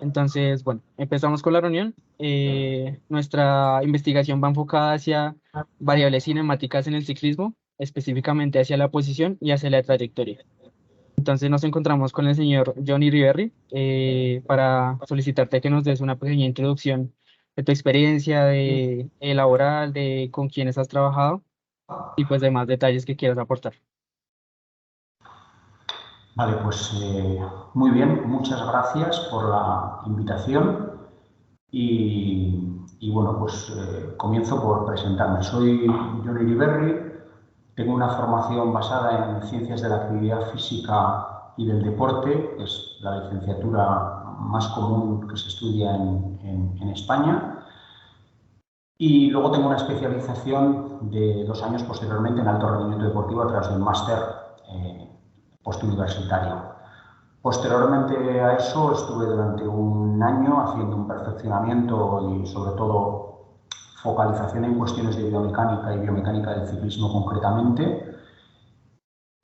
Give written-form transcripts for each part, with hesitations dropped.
Entonces, bueno, empezamos con la reunión. Nuestra investigación va enfocada hacia variables cinemáticas en el ciclismo, específicamente hacia la posición y hacia la trayectoria. Entonces nos encontramos con el señor Johnny Riverri para solicitarte que nos des una pequeña introducción de tu experiencia laboral, de con quiénes has trabajado y pues demás detalles que quieras aportar. Vale, pues muy bien, muchas gracias por la invitación y bueno, pues comienzo por presentarme. Soy Johnny Riverri, tengo una formación basada en ciencias de la actividad física y del deporte, que es la licenciatura más común que se estudia en España. Y luego tengo una especialización de 2 años posteriormente en alto rendimiento deportivo a través del máster eh, postuniversitario. Posteriormente a eso estuve durante un año haciendo un perfeccionamiento y sobre todo focalización en cuestiones de biomecánica y biomecánica del ciclismo concretamente.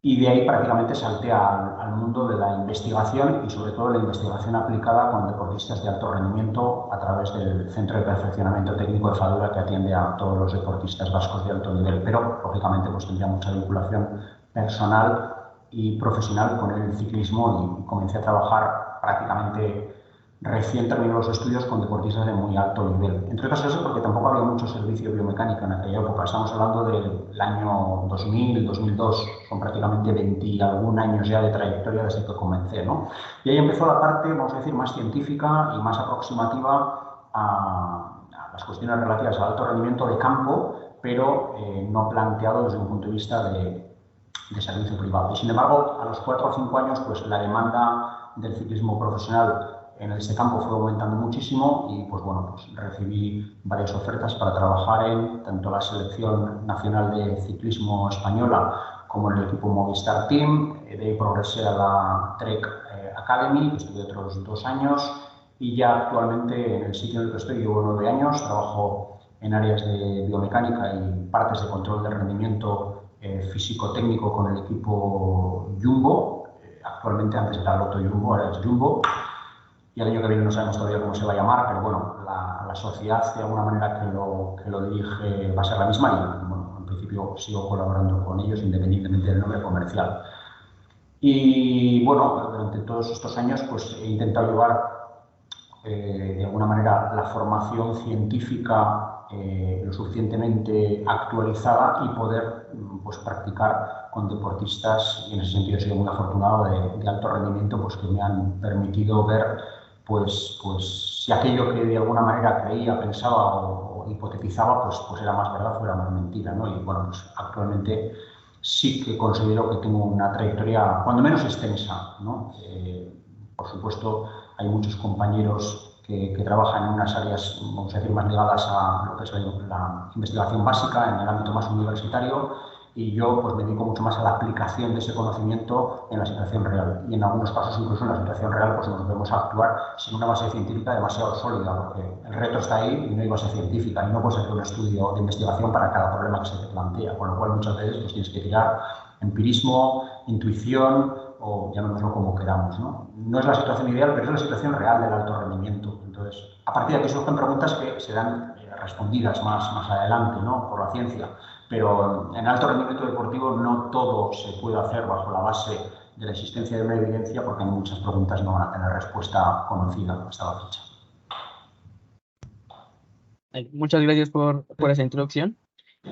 Y de ahí prácticamente salté al mundo de la investigación y sobre todo la investigación aplicada con deportistas de alto rendimiento a través del Centro de Perfeccionamiento Técnico de Fadura que atiende a todos los deportistas vascos de alto nivel, pero lógicamente pues tendría mucha vinculación personal y profesional con el ciclismo y comencé a trabajar prácticamente recién terminé los estudios con deportistas de muy alto nivel. Entre otras cosas porque tampoco había mucho servicio biomecánico en aquella época. Estamos hablando del año 2000, 2002. Son prácticamente 20 y algún años ya de trayectoria desde que comencé, ¿no? Y ahí empezó la parte, vamos a decir, más científica y más aproximativa a las cuestiones relativas al alto rendimiento de campo, pero no planteado desde un punto de vista de servicio privado. Y sin embargo, a los 4 o 5 años, pues la demanda del ciclismo profesional en este campo fue aumentando muchísimo y pues bueno, pues recibí varias ofertas para trabajar en tanto la selección nacional de ciclismo española como en el equipo Movistar Team. De ahí progresé a la Trek Academy, que estuve otros 2 años y ya actualmente en el sitio en el que estoy llevo 9 años, trabajo en áreas de biomecánica y partes de control de rendimiento físico-técnico con el equipo Jumbo. Actualmente antes era Lotto Jumbo, ahora es Jumbo. Y el año que viene no sabemos todavía cómo se va a llamar, pero bueno, la sociedad de alguna manera que lo dirige va a ser la misma y bueno, en principio sigo colaborando con ellos independientemente del nombre comercial. Y bueno, durante todos estos años pues he intentado llevar de alguna manera la formación científica lo suficientemente actualizada y poder pues, practicar con deportistas, y en ese sentido he sido muy afortunado de alto rendimiento, pues que me han permitido ver pues si aquello que de alguna manera creía, pensaba o hipotetizaba, pues era más verdad o era más mentira, ¿no? Y bueno, pues actualmente sí que considero que tengo una trayectoria cuando menos extensa, ¿no? Por supuesto, hay muchos compañeros que trabajan en unas áreas, vamos a decir, más ligadas a lo que es la investigación básica en el ámbito más universitario y yo pues me dedico mucho más a la aplicación de ese conocimiento en la situación real y en algunos casos incluso en la situación real pues nos debemos actuar sin una base científica demasiado sólida porque el reto está ahí y no hay base científica y no puedes hacer un estudio de investigación para cada problema que se te plantea, con lo cual muchas veces pues tienes que tirar empirismo, intuición o llamémoslo como queramos, ¿no? No es la situación ideal, pero es la situación real del alto rendimiento. Entonces, a partir de aquí surgen preguntas que serán respondidas más adelante, ¿no? Por la ciencia. Pero en alto rendimiento deportivo no todo se puede hacer bajo la base de la existencia de una evidencia porque muchas preguntas no van a tener respuesta conocida hasta la fecha. Muchas gracias por esa introducción.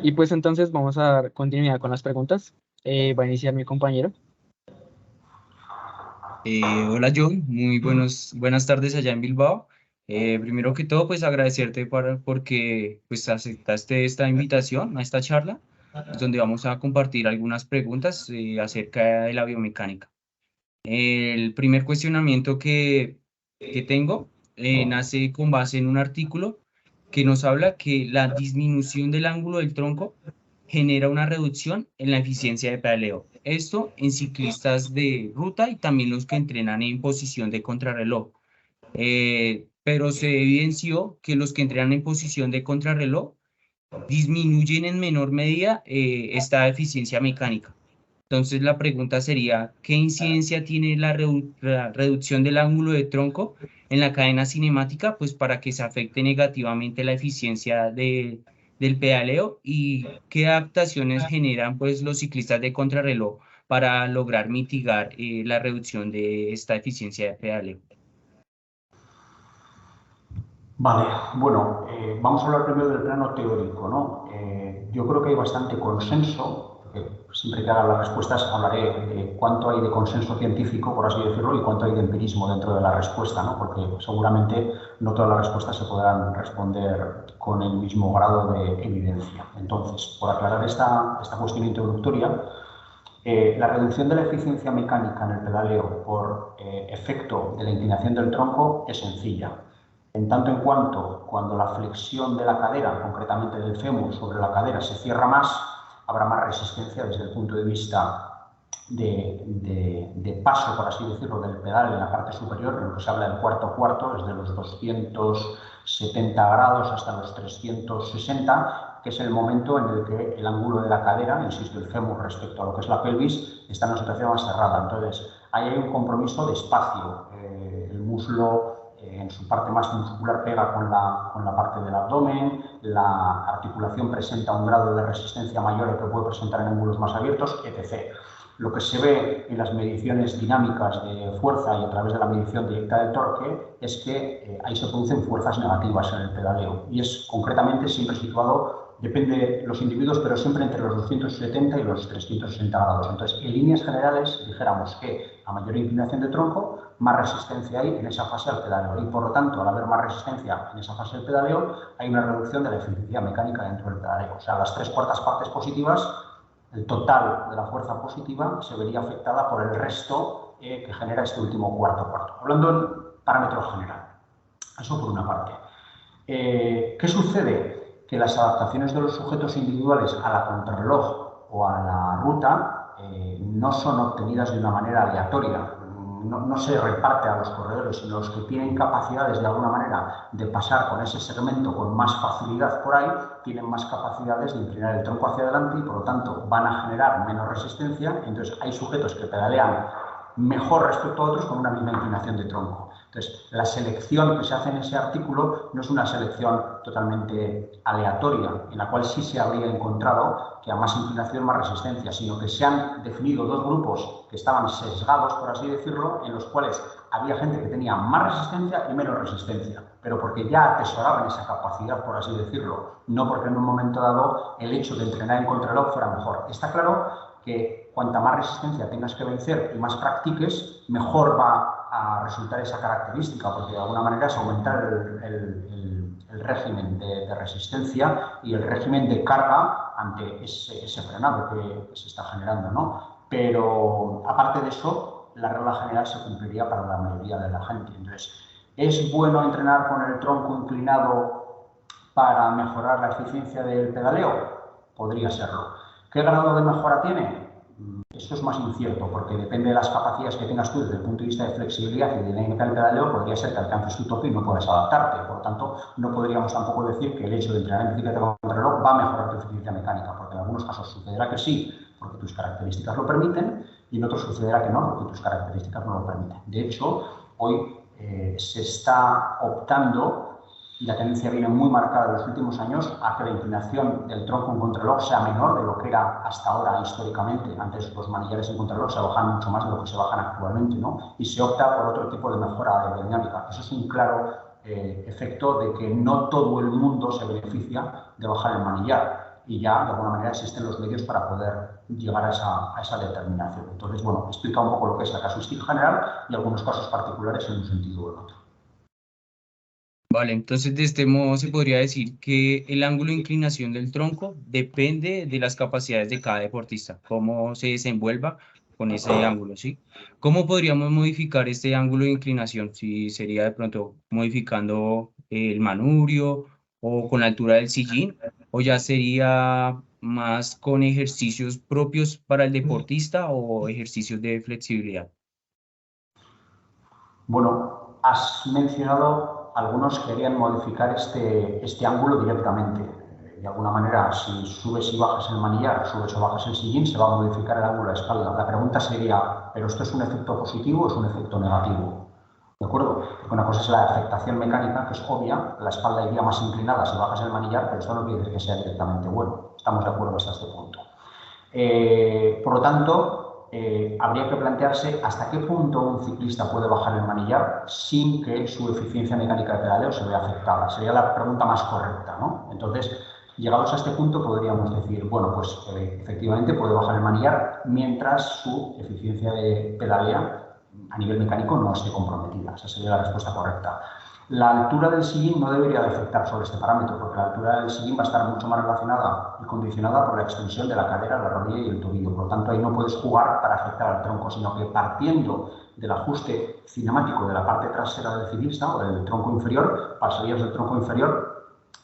Y pues entonces vamos a dar continuidad con las preguntas. Va a iniciar mi compañero. Hola John, muy buenas tardes allá en Bilbao. Primero que todo, pues agradecerte porque pues aceptaste esta invitación a esta charla, pues, donde vamos a compartir algunas preguntas acerca de la biomecánica. El primer cuestionamiento que tengo nace con base en un artículo que nos habla que la disminución del ángulo del tronco genera una reducción en la eficiencia de pedaleo. Esto en ciclistas de ruta y también los que entrenan en posición de contrarreloj. Pero se evidenció que los que entrenan en posición de contrarreloj disminuyen en menor medida esta eficiencia mecánica. Entonces la pregunta sería, ¿qué incidencia tiene la reducción del ángulo de tronco en la cadena cinemática, pues para que se afecte negativamente la eficiencia del pedaleo y qué adaptaciones generan pues los ciclistas de contrarreloj para lograr mitigar la reducción de esta eficiencia de pedaleo? Vale, bueno, vamos a hablar primero del plano teórico, ¿no? Yo creo que hay bastante consenso, porque siempre que haga las respuestas hablaré de cuánto hay de consenso científico, por así decirlo, y cuánto hay de empirismo dentro de la respuesta, ¿no? Porque seguramente no todas las respuestas se podrán responder con el mismo grado de evidencia. Entonces, por aclarar esta cuestión introductoria, la reducción de la eficiencia mecánica en el pedaleo por efecto de la inclinación del tronco es sencilla. En tanto en cuanto, cuando la flexión de la cadera, concretamente del fémur sobre la cadera, se cierra más, habrá más resistencia desde el punto de vista de paso, por así decirlo, del pedal en la parte superior, en lo que se habla del cuarto, desde los 270 grados hasta los 360, que es el momento en el que el ángulo de la cadera, insisto, el fémur respecto a lo que es la pelvis, está en una situación más cerrada. Entonces, ahí hay un compromiso de espacio. El muslo en su parte más muscular pega con la parte del abdomen, la articulación presenta un grado de resistencia mayor al que puede presentar en ángulos más abiertos, etc. Lo que se ve en las mediciones dinámicas de fuerza y a través de la medición directa del torque es que ahí se producen fuerzas negativas en el pedaleo y es concretamente siempre situado, depende de los individuos, pero siempre entre los 270 y los 360 grados. Entonces, en líneas generales, dijéramos que a mayor inclinación de tronco, más resistencia hay en esa fase del pedaleo y, por lo tanto, al haber más resistencia en esa fase del pedaleo, hay una reducción de la eficiencia mecánica dentro del pedaleo. O sea, las 3/4 partes positivas, el total de la fuerza positiva se vería afectada por el resto que genera este último cuarto. Hablando en parámetros general. Eso por una parte. ¿Qué sucede? Que las adaptaciones de los sujetos individuales a la contrarreloj o a la ruta no son obtenidas de una manera aleatoria. No se reparte a los corredores, sino los que tienen capacidades de alguna manera de pasar con ese segmento con más facilidad por ahí, tienen más capacidades de inclinar el tronco hacia adelante y por lo tanto van a generar menos resistencia. Entonces hay sujetos que pedalean mejor respecto a otros con una misma inclinación de tronco. Entonces, la selección que se hace en ese artículo no es una selección totalmente aleatoria, en la cual sí se habría encontrado que a más inclinación, más resistencia, sino que se han definido dos grupos que estaban sesgados, por así decirlo, en los cuales había gente que tenía más resistencia y menos resistencia, pero porque ya atesoraban esa capacidad, por así decirlo, no porque en un momento dado el hecho de entrenar en contrarreloj fuera mejor. Está claro que cuanta más resistencia tengas que vencer y más practiques, mejor va a resultar esa característica, porque de alguna manera es aumentar el régimen de resistencia y el régimen de carga ante ese frenado que se está generando, ¿no? Pero aparte de eso, la regla general se cumpliría para la mayoría de la gente. Entonces, ¿es bueno entrenar con el tronco inclinado para mejorar la eficiencia del pedaleo? Podría serlo. ¿Qué grado de mejora tiene? Eso es más incierto, porque depende de las capacidades que tengas tú desde el punto de vista de flexibilidad y de dinámica del pedaleo, podría ser que alcances tu tope y no puedas adaptarte. Por lo tanto, no podríamos tampoco decir que el hecho de entrenar en bicicleta con contrarreloj va a mejorar tu eficiencia mecánica, porque en algunos casos sucederá que sí, porque tus características lo permiten, y en otros sucederá que no, porque tus características no lo permiten. De hecho, hoy se está optando, y la tendencia viene muy marcada en los últimos años, a que la inclinación del tronco en contrarreloj sea menor de lo que era hasta ahora históricamente. Antes los manillares en contrarreloj se bajan mucho más de lo que se bajan actualmente, ¿no? Y se opta por otro tipo de mejora aerodinámica. Eso es un claro efecto de que no todo el mundo se beneficia de bajar el manillar y ya de alguna manera existen los medios para poder llegar a esa determinación. Entonces, bueno, explica un poco lo que es la casuística general y algunos casos particulares en un sentido u otro. Vale, entonces de este modo se podría decir que el ángulo de inclinación del tronco depende de las capacidades de cada deportista, cómo se desenvuelva con ese ángulo, ¿sí? ¿Cómo podríamos modificar este ángulo de inclinación? Si sería de pronto modificando el manubrio o con la altura del sillín, o ya sería más con ejercicios propios para el deportista o ejercicios de flexibilidad. Bueno, has mencionado algunos que querían modificar este ángulo directamente. de alguna manera, si subes y bajas el manillar, subes o bajas el sillín, se va a modificar el ángulo de la espalda. La pregunta sería, ¿pero esto es un efecto positivo o es un efecto negativo? ¿De acuerdo? Porque una cosa es la afectación mecánica, que es obvia, la espalda iría más inclinada si bajas el manillar, pero esto no quiere decir que sea directamente bueno. Estamos de acuerdo hasta este punto. Por lo tanto, habría que plantearse hasta qué punto un ciclista puede bajar el manillar sin que su eficiencia mecánica de pedaleo se vea afectada. Sería la pregunta más correcta, ¿no? Entonces, llegados a este punto, podríamos decir, bueno, pues efectivamente puede bajar el manillar mientras su eficiencia de pedalea a nivel mecánico no esté comprometida. Esa sería la respuesta correcta. La altura del sillín no debería de afectar sobre este parámetro, porque la altura del sillín va a estar mucho más relacionada y condicionada por la extensión de la cadera, la rodilla y el tobillo. Por lo tanto, ahí no puedes jugar para afectar al tronco, sino que partiendo del ajuste cinemático de la parte trasera del ciclista o del tronco inferior, pasarías del tronco inferior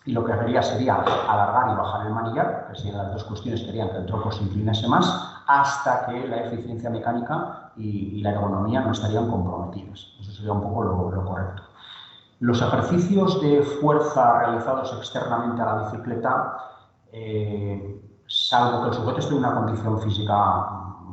y lo que haría sería alargar y bajar el manillar, que serían las dos cuestiones que harían que el tronco se inclinase más, hasta que la eficiencia mecánica y la ergonomía no estarían comprometidas. Eso sería un poco lo correcto. Los ejercicios de fuerza realizados externamente a la bicicleta, salvo que el sujeto esté en una condición física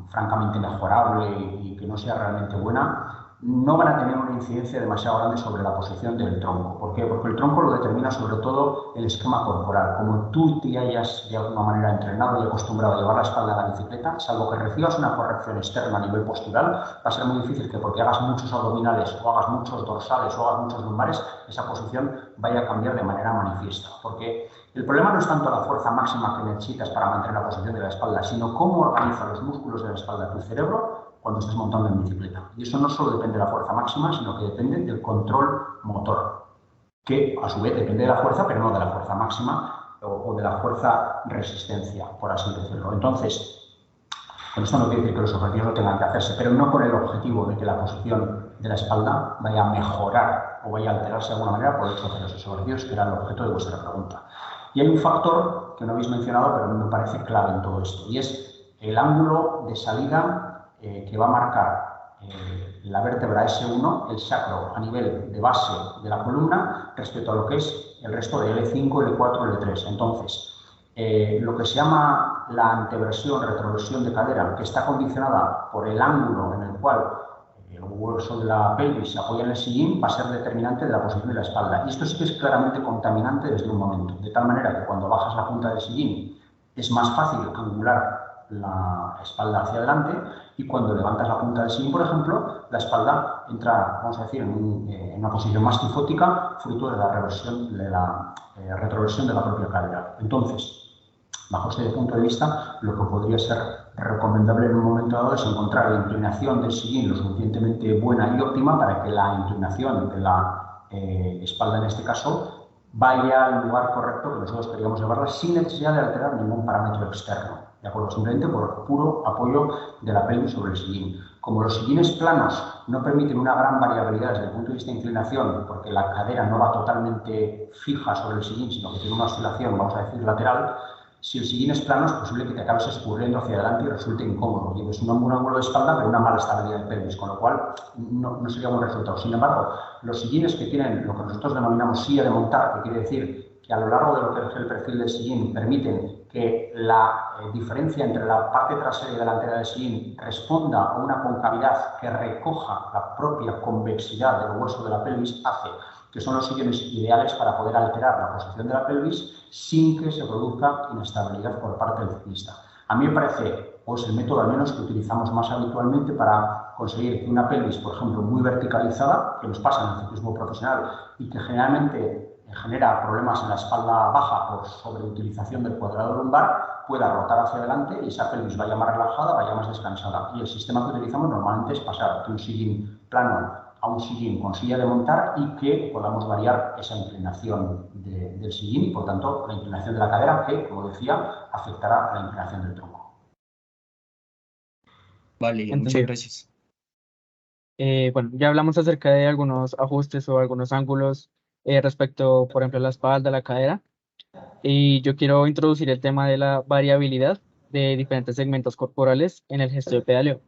francamente mejorable y que no sea realmente buena, no van a tener una incidencia demasiado grande sobre la posición del tronco. ¿Por qué? Porque el tronco lo determina sobre todo el esquema corporal. Como tú te hayas de alguna manera entrenado y acostumbrado a llevar la espalda a la bicicleta, salvo que recibas una corrección externa a nivel postural, va a ser muy difícil que porque hagas muchos abdominales o hagas muchos dorsales o hagas muchos lumbares, esa posición vaya a cambiar de manera manifiesta. Porque el problema no es tanto la fuerza máxima que necesitas para mantener la posición de la espalda, sino cómo organiza los músculos de la espalda tu cerebro cuando estés montando en bicicleta. Y eso no solo depende de la fuerza máxima, sino que depende del control motor, que a su vez depende de la fuerza, pero no de la fuerza máxima o de la fuerza resistencia, por así decirlo. Entonces, con esto no quiere decir que los ejercicios no tengan que hacerse, pero no con el objetivo de que la posición de la espalda vaya a mejorar o vaya a alterarse de alguna manera por el hecho de hacer esos ejercicios, que era el objeto de vuestra pregunta. Y hay un factor que no habéis mencionado, pero a mí me parece clave en todo esto, y es el ángulo de salida que va a marcar la vértebra S1, el sacro, a nivel de base de la columna, respecto a lo que es el resto de L5, L4, L3. Entonces, lo que se llama la anteversión, retroversión de cadera, que está condicionada por el ángulo en el cual el hueso de la pelvis se apoya en el sillín, va a ser determinante de la posición de la espalda. Y esto sí que es claramente contaminante desde un momento, de tal manera que cuando bajas la punta del sillín es más fácil angular la espalda hacia adelante, y cuando levantas la punta del sillín, por ejemplo, la espalda entra, vamos a decir, en una posición más tifótica, fruto de la retroversión de la propia cadera. Entonces, bajo este punto de vista, lo que podría ser recomendable en un momento dado es encontrar la inclinación del sillín lo suficientemente buena y óptima para que la inclinación de la espalda, en este caso, vaya al lugar correcto que nosotros queríamos llevarla sin necesidad de alterar ningún parámetro externo, ¿de acuerdo? Simplemente por puro apoyo de la pelvis sobre el sillín. Como los sillines planos no permiten una gran variabilidad desde el punto de vista de inclinación, porque la cadera no va totalmente fija sobre el sillín, sino que tiene una oscilación, vamos a decir, lateral, si el sillín es plano, es posible que te acabes escurriendo hacia adelante y resulte incómodo. Lleves un buen ángulo de espalda, pero una mala estabilidad de pelvis, con lo cual no sería un buen resultado. Sin embargo, los sillines que tienen lo que nosotros denominamos silla de montar, que quiere decir que a lo largo de lo que es el perfil del sillín permiten que la diferencia entre la parte trasera y delantera del sillín responda a una concavidad que recoja la propia convexidad del hueso de la pelvis, hace que son los sillones ideales para poder alterar la posición de la pelvis sin que se produzca inestabilidad por parte del ciclista. A mí me parece, pues el método al menos que utilizamos más habitualmente para conseguir que una pelvis, por ejemplo, muy verticalizada, que nos pasa en el ciclismo profesional y que generalmente genera problemas en la espalda baja por sobreutilización del cuadrado lumbar, pueda rotar hacia adelante y esa pelvis vaya más relajada, vaya más descansada. Y el sistema que utilizamos normalmente es pasar de un sillín plano a un sillín con silla de montar y que podamos variar esa inclinación del sillín y, por tanto, la inclinación de la cadera que, como decía, afectará a la inclinación del tronco. Vale, muchas gracias. Bueno, ya hablamos acerca de algunos ajustes o algunos ángulos respecto, por ejemplo, a la espalda, la cadera. Y yo quiero introducir el tema de la variabilidad de diferentes segmentos corporales en el gesto de pedaleo.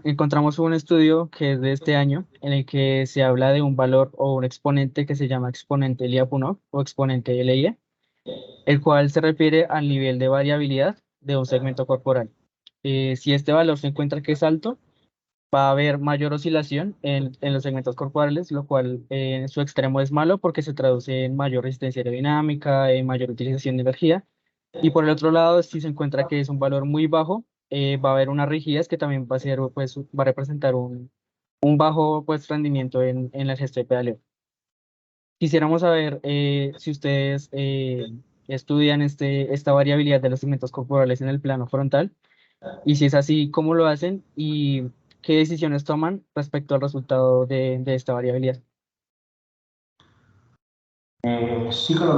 Encontramos un estudio que es de este año en el que se habla de un valor o un exponente que se llama exponente Lyapunov o exponente LIE, el cual se refiere al nivel de variabilidad de un segmento corporal. Si este valor se encuentra que es alto, va a haber mayor oscilación en los segmentos corporales, lo cual en su extremo es malo porque se traduce en mayor resistencia aerodinámica, en mayor utilización de energía. Y por el otro lado, si se encuentra que es un valor muy bajo, va a haber una rigidez que también va a ser, pues, va a representar un bajo, pues, rendimiento en la gestión de pedaleo. Quisiéramos saber si ustedes estudian esta variabilidad de los segmentos corporales en el plano frontal, y si es así, ¿cómo lo hacen y qué decisiones toman respecto al resultado de esta variabilidad? Sí que lo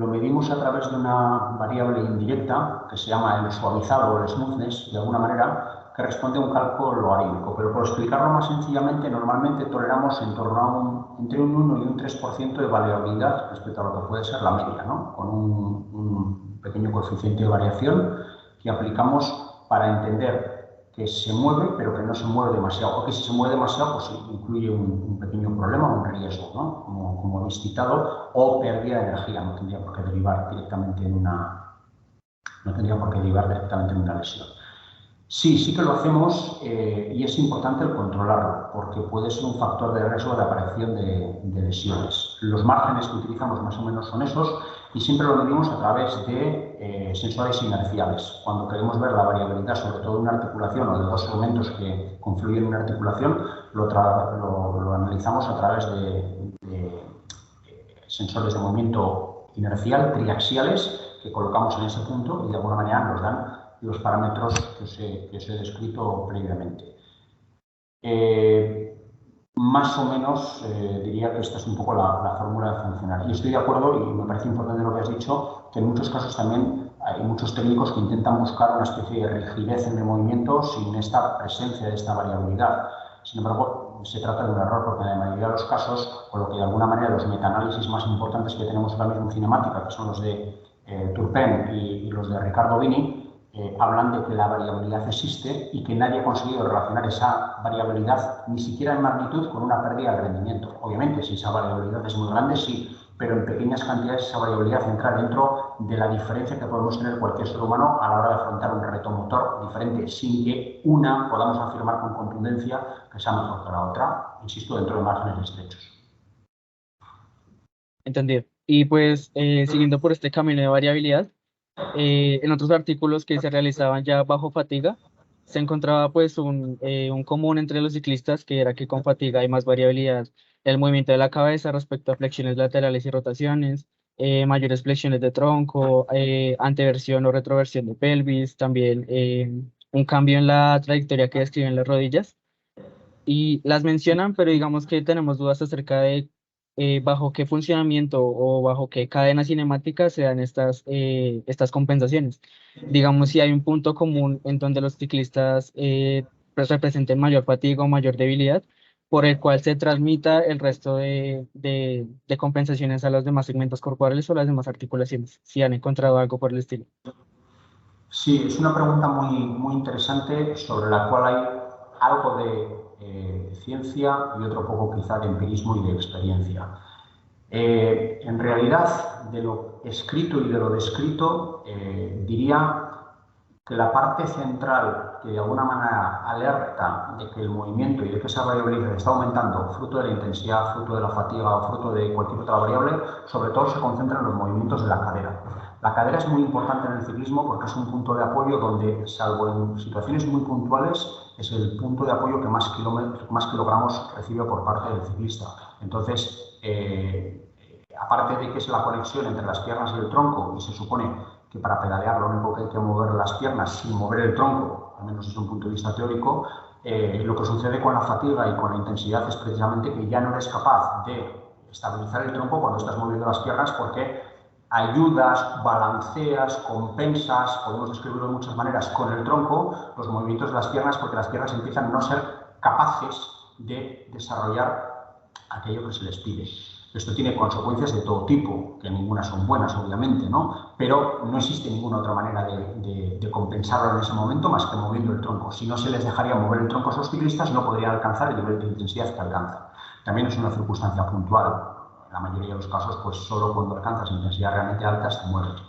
medimos a través de una variable indirecta que se llama el suavizado o el smoothness, de alguna manera, que responde a un cálculo logarítmico. Pero por explicarlo más sencillamente, normalmente toleramos en torno a entre un 1 y un 3% de variabilidad respecto a lo que puede ser la media, ¿no? Con un pequeño coeficiente de variación que aplicamos para entender que se mueve, pero que no se mueve demasiado, o que si se mueve demasiado, pues incluye un pequeño problema, un riesgo, ¿no? Como habéis citado, o pérdida de energía, no tendría por qué derivar directamente en una lesión. Sí que lo hacemos y es importante el controlarlo porque puede ser un factor de riesgo de aparición de lesiones. Los márgenes que utilizamos más o menos son esos y siempre lo medimos a través de sensores inerciales. Cuando queremos ver la variabilidad, sobre todo de una articulación o de dos segmentos que confluyen en una articulación, lo analizamos a través de sensores de movimiento inercial triaxiales que colocamos en ese punto y de alguna manera nos dan los parámetros que os he descrito previamente. Más o menos diría que esta es un poco la fórmula de funcionar. Y estoy de acuerdo, y me parece importante lo que has dicho, que en muchos casos también hay muchos técnicos que intentan buscar una especie de rigidez en el movimiento sin esta presencia de esta variabilidad. Sin embargo, se trata de un error porque en la mayoría de los casos, con lo que de alguna manera los metaanálisis más importantes que tenemos ahora mismo en cinemática, que son los de Turpin y los de Ricardo Bini, hablan de que la variabilidad existe y que nadie ha conseguido relacionar esa variabilidad ni siquiera en magnitud con una pérdida de rendimiento. Obviamente, si esa variabilidad es muy grande, sí, pero en pequeñas cantidades esa variabilidad entra dentro de la diferencia que podemos tener cualquier ser humano a la hora de afrontar un reto motor diferente, sin que una podamos afirmar con contundencia que sea mejor que la otra, insisto, dentro de márgenes estrechos. Entendido. Y pues, siguiendo por este camino de variabilidad, en otros artículos que se realizaban ya bajo fatiga, se encontraba pues un común entre los ciclistas, que era que con fatiga hay más variabilidad en el movimiento de la cabeza respecto a flexiones laterales y rotaciones, mayores flexiones de tronco, anteversión o retroversión de pelvis, también un cambio en la trayectoria que describen las rodillas. Y las mencionan, pero digamos que tenemos dudas acerca de bajo qué funcionamiento o bajo qué cadena cinemática se dan estas compensaciones. Digamos, si hay un punto común en donde los ciclistas pues representen mayor fatiga o mayor debilidad, por el cual se transmita el resto de compensaciones a los demás segmentos corporales o las demás articulaciones, si han encontrado algo por el estilo. Sí, es una pregunta muy interesante sobre la cual hay algo de ciencia y otro poco quizá de empirismo y de experiencia. En realidad, de lo escrito y de lo descrito, diría que la parte central que de alguna manera alerta de que el movimiento y de que esa variabilidad está aumentando fruto de la intensidad, fruto de la fatiga o fruto de cualquier otra variable, sobre todo se concentra en los movimientos de la cadera. La cadera es muy importante en el ciclismo porque es un punto de apoyo donde, salvo en situaciones muy puntuales, es el punto de apoyo que más kilogramos recibe por parte del ciclista. Entonces, aparte de que es la conexión entre las piernas y el tronco, y se supone que para pedalear lo único que hay que mover las piernas sin mover el tronco, al menos desde un punto de vista teórico, lo que sucede con la fatiga y con la intensidad es precisamente que ya no eres capaz de estabilizar el tronco cuando estás moviendo las piernas porque ayudas, balanceas, compensas, podemos describirlo de muchas maneras, con el tronco los movimientos de las piernas porque las piernas empiezan a no ser capaces de desarrollar aquello que se les pide. Esto tiene consecuencias de todo tipo, que ninguna son buenas, obviamente, ¿no? Pero no existe ninguna otra manera de compensarlo en ese momento más que moviendo el tronco. Si no se les dejaría mover el tronco a esos ciclistas, no podrían alcanzar el nivel de intensidad que alcanzan. También es una circunstancia puntual. en la mayoría de los casos, pues solo cuando alcanzas intensidades realmente altas te mueres.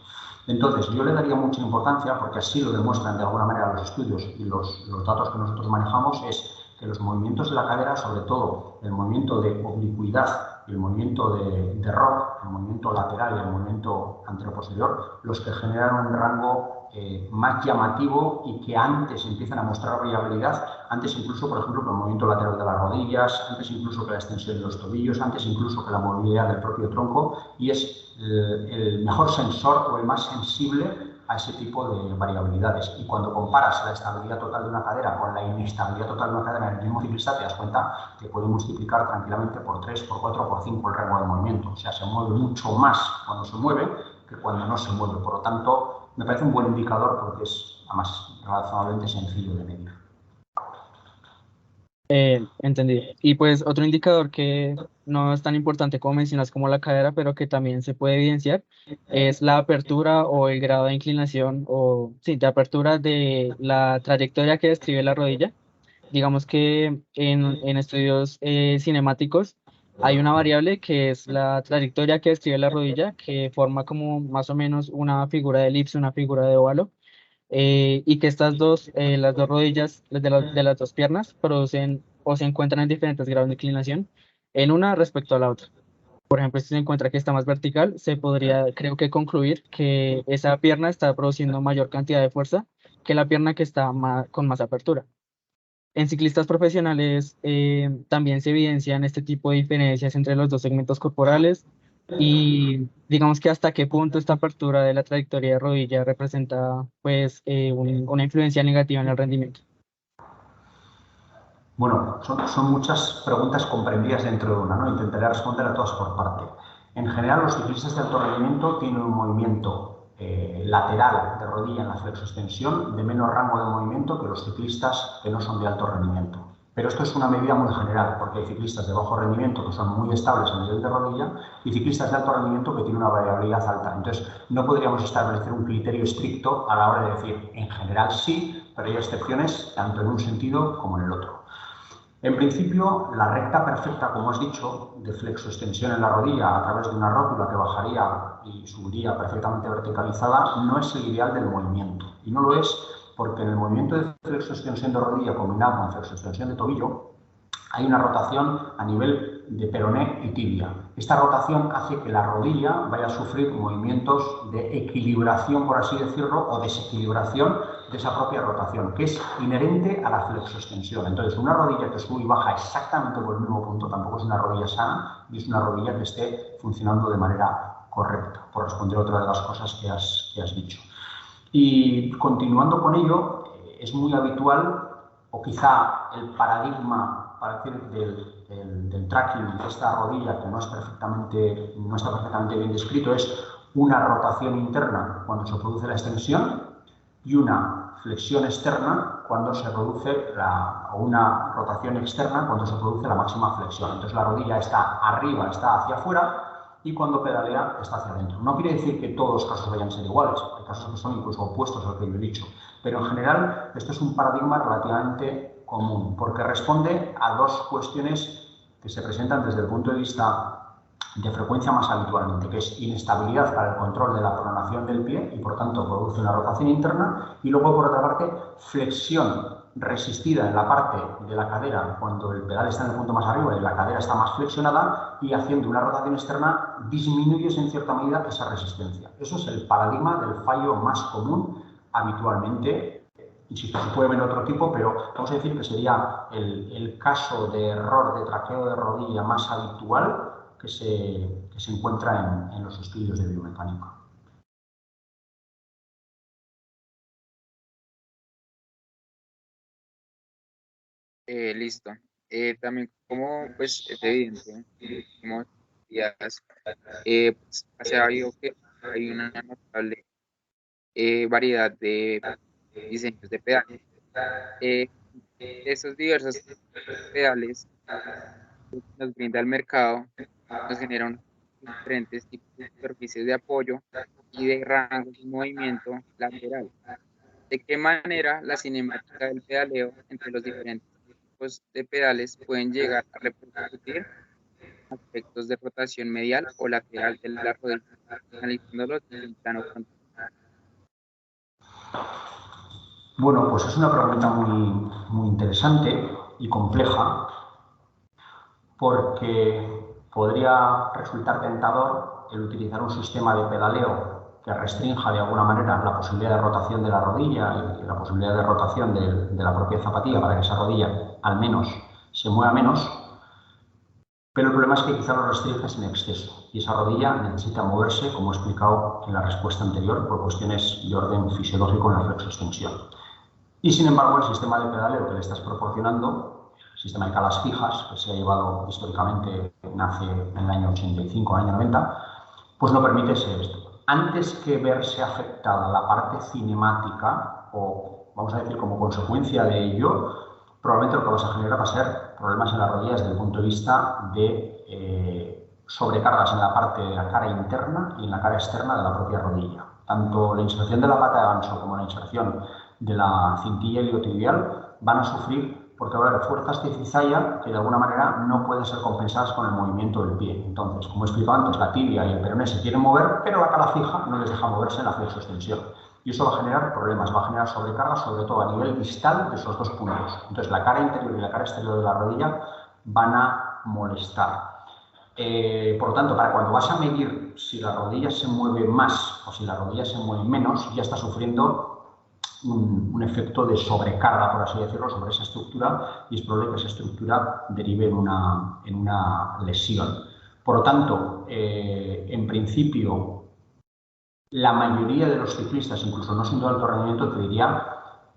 Entonces, yo le daría mucha importancia, porque así lo demuestran de alguna manera los estudios y los datos que nosotros manejamos, es que los movimientos de la cadera, sobre todo el movimiento de oblicuidad, el movimiento de rock, el movimiento lateral y el movimiento anteroposterior, los que generan un rango más llamativo y que antes empiezan a mostrar variabilidad, antes incluso, por ejemplo, que el movimiento lateral de las rodillas, antes incluso que la extensión de los tobillos, antes incluso que la movilidad del propio tronco, y es el mejor sensor o el más sensible a ese tipo de variabilidades. Y cuando comparas la estabilidad total de una cadera con la inestabilidad total de una cadera en el mismo ciclista, te das cuenta que puede multiplicar tranquilamente por 3, por 4, por 5 el rango de movimiento. O sea, se mueve mucho más cuando se mueve que cuando no se mueve. Por lo tanto, me parece un buen indicador porque es, además, razonablemente sencillo de medir. Entendido. Y pues otro indicador que no es tan importante como mencionas como la cadera, pero que también se puede evidenciar, es la apertura o el grado de inclinación o sí, de apertura de la trayectoria que describe la rodilla. Digamos que en estudios cinemáticos hay una variable que es la trayectoria que describe la rodilla, que forma como más o menos una figura de elipse, una figura de óvalo, y que estas dos, las dos rodillas de las dos piernas producen o se encuentran en diferentes grados de inclinación en una respecto a la otra. Por ejemplo, si se encuentra que está más vertical, se podría, creo que concluir que esa pierna está produciendo mayor cantidad de fuerza que la pierna que está con más apertura. En ciclistas profesionales también se evidencian este tipo de diferencias entre los dos segmentos corporales y digamos que hasta qué punto esta apertura de la trayectoria de rodilla representa pues una influencia negativa en el rendimiento. Bueno, son muchas preguntas comprendidas dentro de una, ¿no? Intentaré responder a todas por parte. En general, los ciclistas de alto rendimiento tienen un movimiento lateral de rodilla en la flexoextensión de menos rango de movimiento que los ciclistas que no son de alto rendimiento. Pero esto es una medida muy general, porque hay ciclistas de bajo rendimiento que son muy estables a nivel de rodilla y ciclistas de alto rendimiento que tienen una variabilidad alta. Entonces, no podríamos establecer un criterio estricto a la hora de decir, en general sí, pero hay excepciones tanto en un sentido como en el otro. En principio, la recta perfecta, como has dicho, de flexoextensión en la rodilla a través de una rótula que bajaría y subiría perfectamente verticalizada, no es el ideal del movimiento. Y no lo es porque en el movimiento de flexoextensión de rodilla combinado con flexoextensión de tobillo, hay una rotación a nivel de peroné y tibia. Esta rotación hace que la rodilla vaya a sufrir movimientos de equilibración, por así decirlo, o desequilibración de esa propia rotación, que es inherente a la flexoextensión. Entonces, una rodilla que sube y baja exactamente por el mismo punto tampoco es una rodilla sana y es una rodilla que esté funcionando de manera correcta, por responder a otra de las cosas que has dicho. Y continuando con ello, es muy habitual, o quizá el paradigma para decir, del tracking de esta rodilla, que no está perfectamente bien descrito, es una rotación interna cuando se produce la extensión y una flexión externa cuando se produce o una rotación externa cuando se produce la máxima flexión. Entonces la rodilla está arriba, está hacia afuera, y cuando pedalea está hacia adentro. No quiere decir que todos los casos vayan a ser iguales, hay casos que son incluso opuestos al que yo he dicho, pero en general esto es un paradigma relativamente común, porque responde a dos cuestiones que se presentan desde el punto de vista de frecuencia más habitualmente, que es inestabilidad para el control de la pronación del pie y por tanto produce una rotación interna, y luego por otra parte flexión resistida en la parte de la cadera cuando el pedal está en el punto más arriba y la cadera está más flexionada, y haciendo una rotación externa disminuyes en cierta medida esa resistencia. Eso es el paradigma del fallo más común habitualmente. Insisto, se puede ver otro tipo, pero vamos a decir que sería el caso de error de traqueo de rodilla más habitual que se encuentra en los estudios de biomecánica. Listo. También, como pues es evidente, como días, pues, se ha sabido que hay una notable variedad de diseños de pedales. Eh, Estos diversos pedales que nos brinda el mercado nos generan diferentes tipos de superficies de apoyo y de rangos de movimiento lateral. ¿De qué manera la cinemática del pedaleo entre los diferentes tipos de pedales pueden llegar a repercutir efectos de rotación medial o lateral de la rodilla, analizándolo desde un plano frontal. Bueno, pues es una pregunta muy interesante y compleja, porque podría resultar tentador el utilizar un sistema de pedaleo que restrinja de alguna manera la posibilidad de rotación de la rodilla y la posibilidad de rotación de la propia zapatilla para que esa rodilla al menos se mueva menos, pero el problema es que quizá lo restringes en exceso y esa rodilla necesita moverse, como he explicado en la respuesta anterior, por cuestiones de orden fisiológico en la flexoextensión. Y sin embargo, el sistema de pedaleo que le estás proporcionando, el sistema de calas fijas, que se ha llevado históricamente, nace en el año 85, año 90, pues no permite ser esto. Antes que verse afectada la parte cinemática, o vamos a decir como consecuencia de ello, probablemente lo que vas a generar va a ser problemas en las rodillas desde el punto de vista de sobrecargas en la parte de la cara interna y en la cara externa de la propia rodilla. Tanto la inserción de la pata de gancho como la inserción de la cintilla iliotibial van a sufrir porque va a haber fuerzas de cizalla que de alguna manera no pueden ser compensadas con el movimiento del pie. Entonces, como he explicado antes, la tibia y el peroné se quieren mover, pero la cala fija no les deja moverse en la flexoextensión. Y eso va a generar problemas, va a generar sobrecargas, sobre todo a nivel distal de esos dos puntos. Entonces, la cara interior y la cara exterior de la rodilla van a molestar. Por lo tanto, para cuando vas a medir si la rodilla se mueve más o si la rodilla se mueve menos, ya está sufriendo un efecto de sobrecarga, por así decirlo, sobre esa estructura, y es probable que esa estructura derive en una lesión. Por lo tanto, en principio, la mayoría de los ciclistas, incluso no siendo de alto rendimiento, te diría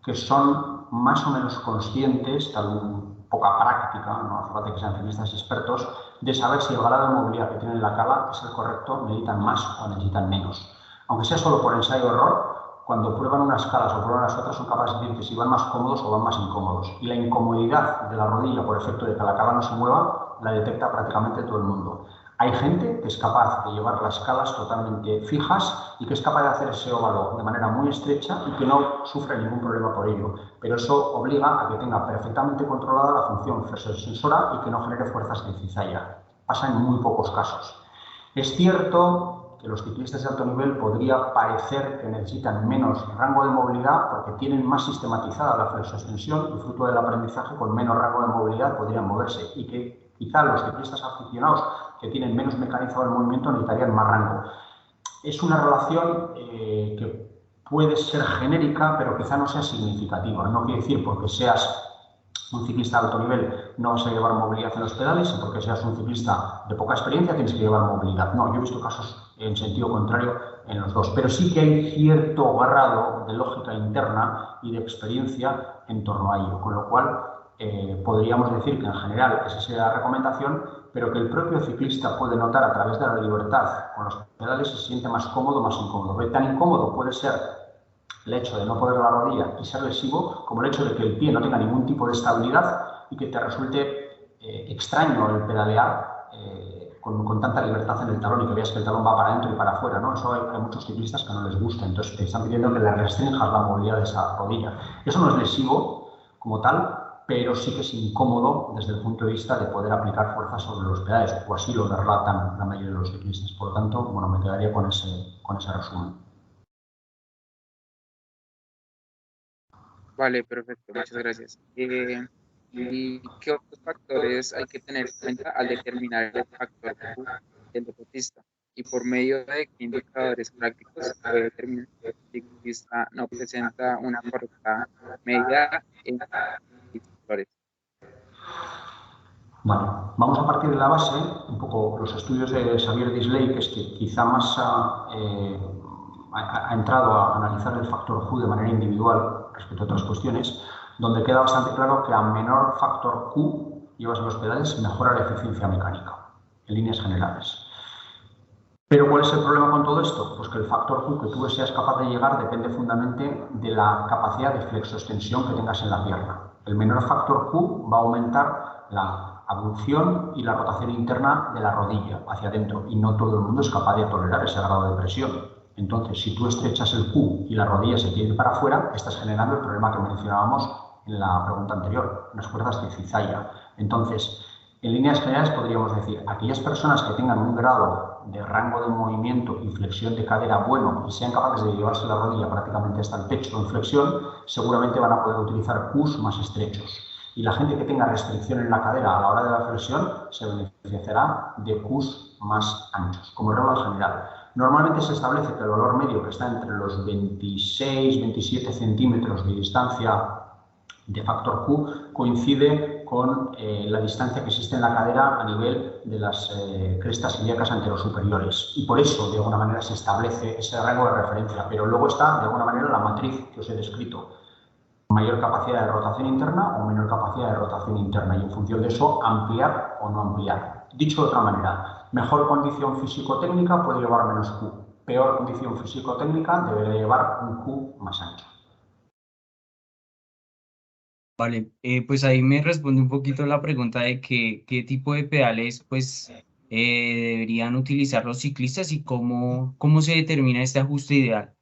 que son más o menos conscientes, tal poca práctica, no hace falta que sean ciclistas expertos, de saber si el grado de movilidad que tienen en la cala es el correcto, necesitan más o necesitan menos. Aunque sea solo por ensayo-error, cuando prueban unas calas o prueban las otras, son capaces de decir que si van más cómodos o van más incómodos. Y la incomodidad de la rodilla por efecto de que la cala no se mueva, la detecta prácticamente todo el mundo. Hay gente que es capaz de llevar las calas totalmente fijas y que es capaz de hacer ese óvalo de manera muy estrecha y que no sufre ningún problema por ello. Pero eso obliga a que tenga perfectamente controlada la función flexosensora y que no genere fuerzas de cizalla. Pasa en muy pocos casos. Es cierto que los ciclistas de alto nivel podría parecer que necesitan menos rango de movilidad porque tienen más sistematizada la flexoextensión y fruto del aprendizaje con menos rango de movilidad podrían moverse y que quizá los ciclistas aficionados que tienen menos mecanizado el movimiento necesitarían más rango. Es una relación que puede ser genérica pero quizá no sea significativa. No quiere decir porque seas un ciclista de alto nivel no vas a llevar movilidad en los pedales y porque seas un ciclista de poca experiencia tienes que llevar movilidad. No, yo he visto casos en sentido contrario en los dos, pero sí que hay cierto grado de lógica interna y de experiencia en torno a ello, con lo cual podríamos decir que en general esa sería la recomendación, pero que el propio ciclista puede notar a través de la libertad con los pedales si se siente más cómodo o más incómodo. Tan incómodo puede ser el hecho de no poder la rodilla y ser lesivo, como el hecho de que el pie no tenga ningún tipo de estabilidad y que te resulte extraño el pedalear con tanta libertad en el talón y que veas que el talón va para adentro y para afuera, ¿no? Eso hay muchos ciclistas que no les gusta, entonces te están pidiendo que le restrinjas la movilidad de esa rodilla. Eso no es lesivo como tal, pero sí que es incómodo desde el punto de vista de poder aplicar fuerza sobre los pedales, o así lo relatan la mayoría de los ciclistas. Por lo tanto, bueno, me quedaría con ese resumen. Vale, perfecto, muchas gracias. ¿Y qué otros factores hay que tener en cuenta al determinar el factor Q del deportista? ¿Y por medio de qué indicadores prácticos puede determinar que el ciclista no presenta una correcta medida en factores? Vale, vamos a partir de la base, un poco los estudios de Xavier Disley, que es que quizá más ha entrado a analizar el factor Q de manera individual respecto a otras cuestiones, donde queda bastante claro que a menor factor Q llevas en los pedales, mejora la eficiencia mecánica, en líneas generales. Pero ¿cuál es el problema con todo esto? Pues que el factor Q que tú seas capaz de llegar depende fundamentalmente de la capacidad de flexoextensión que tengas en la pierna. El menor factor Q va a aumentar la abducción y la rotación interna de la rodilla hacia adentro y no todo el mundo es capaz de tolerar ese grado de presión. Entonces, si tú estrechas el Q y la rodilla se quiere ir para afuera, estás generando el problema que mencionábamos en la pregunta anterior, unas fuerzas de cizalla. Entonces, En líneas generales podríamos decir, aquellas personas que tengan un grado de rango de movimiento y flexión de cadera bueno y sean capaces de llevarse la rodilla prácticamente hasta el pecho en flexión, seguramente van a poder utilizar Qs más estrechos. Y la gente que tenga restricción en la cadera a la hora de la flexión se beneficiará de Qs más anchos, como regla general. Normalmente se establece que el valor medio, que está entre los 26-27 centímetros de distancia de factor Q, coincide con la distancia que existe en la cadera a nivel de las crestas ilíacas anterosuperiores. Y por eso, de alguna manera, se establece ese rango de referencia. Pero luego está, de alguna manera, la matriz que os he descrito. Mayor capacidad de rotación interna o menor capacidad de rotación interna. Y en función de eso, ampliar o no ampliar. Dicho de otra manera, mejor condición físico-técnica puede llevar menos Q. Peor condición físico-técnica debería llevar un Q más ancho. Vale, pues ahí me responde un poquito la pregunta de qué tipo de pedales pues deberían utilizar los ciclistas y cómo se determina este ajuste ideal.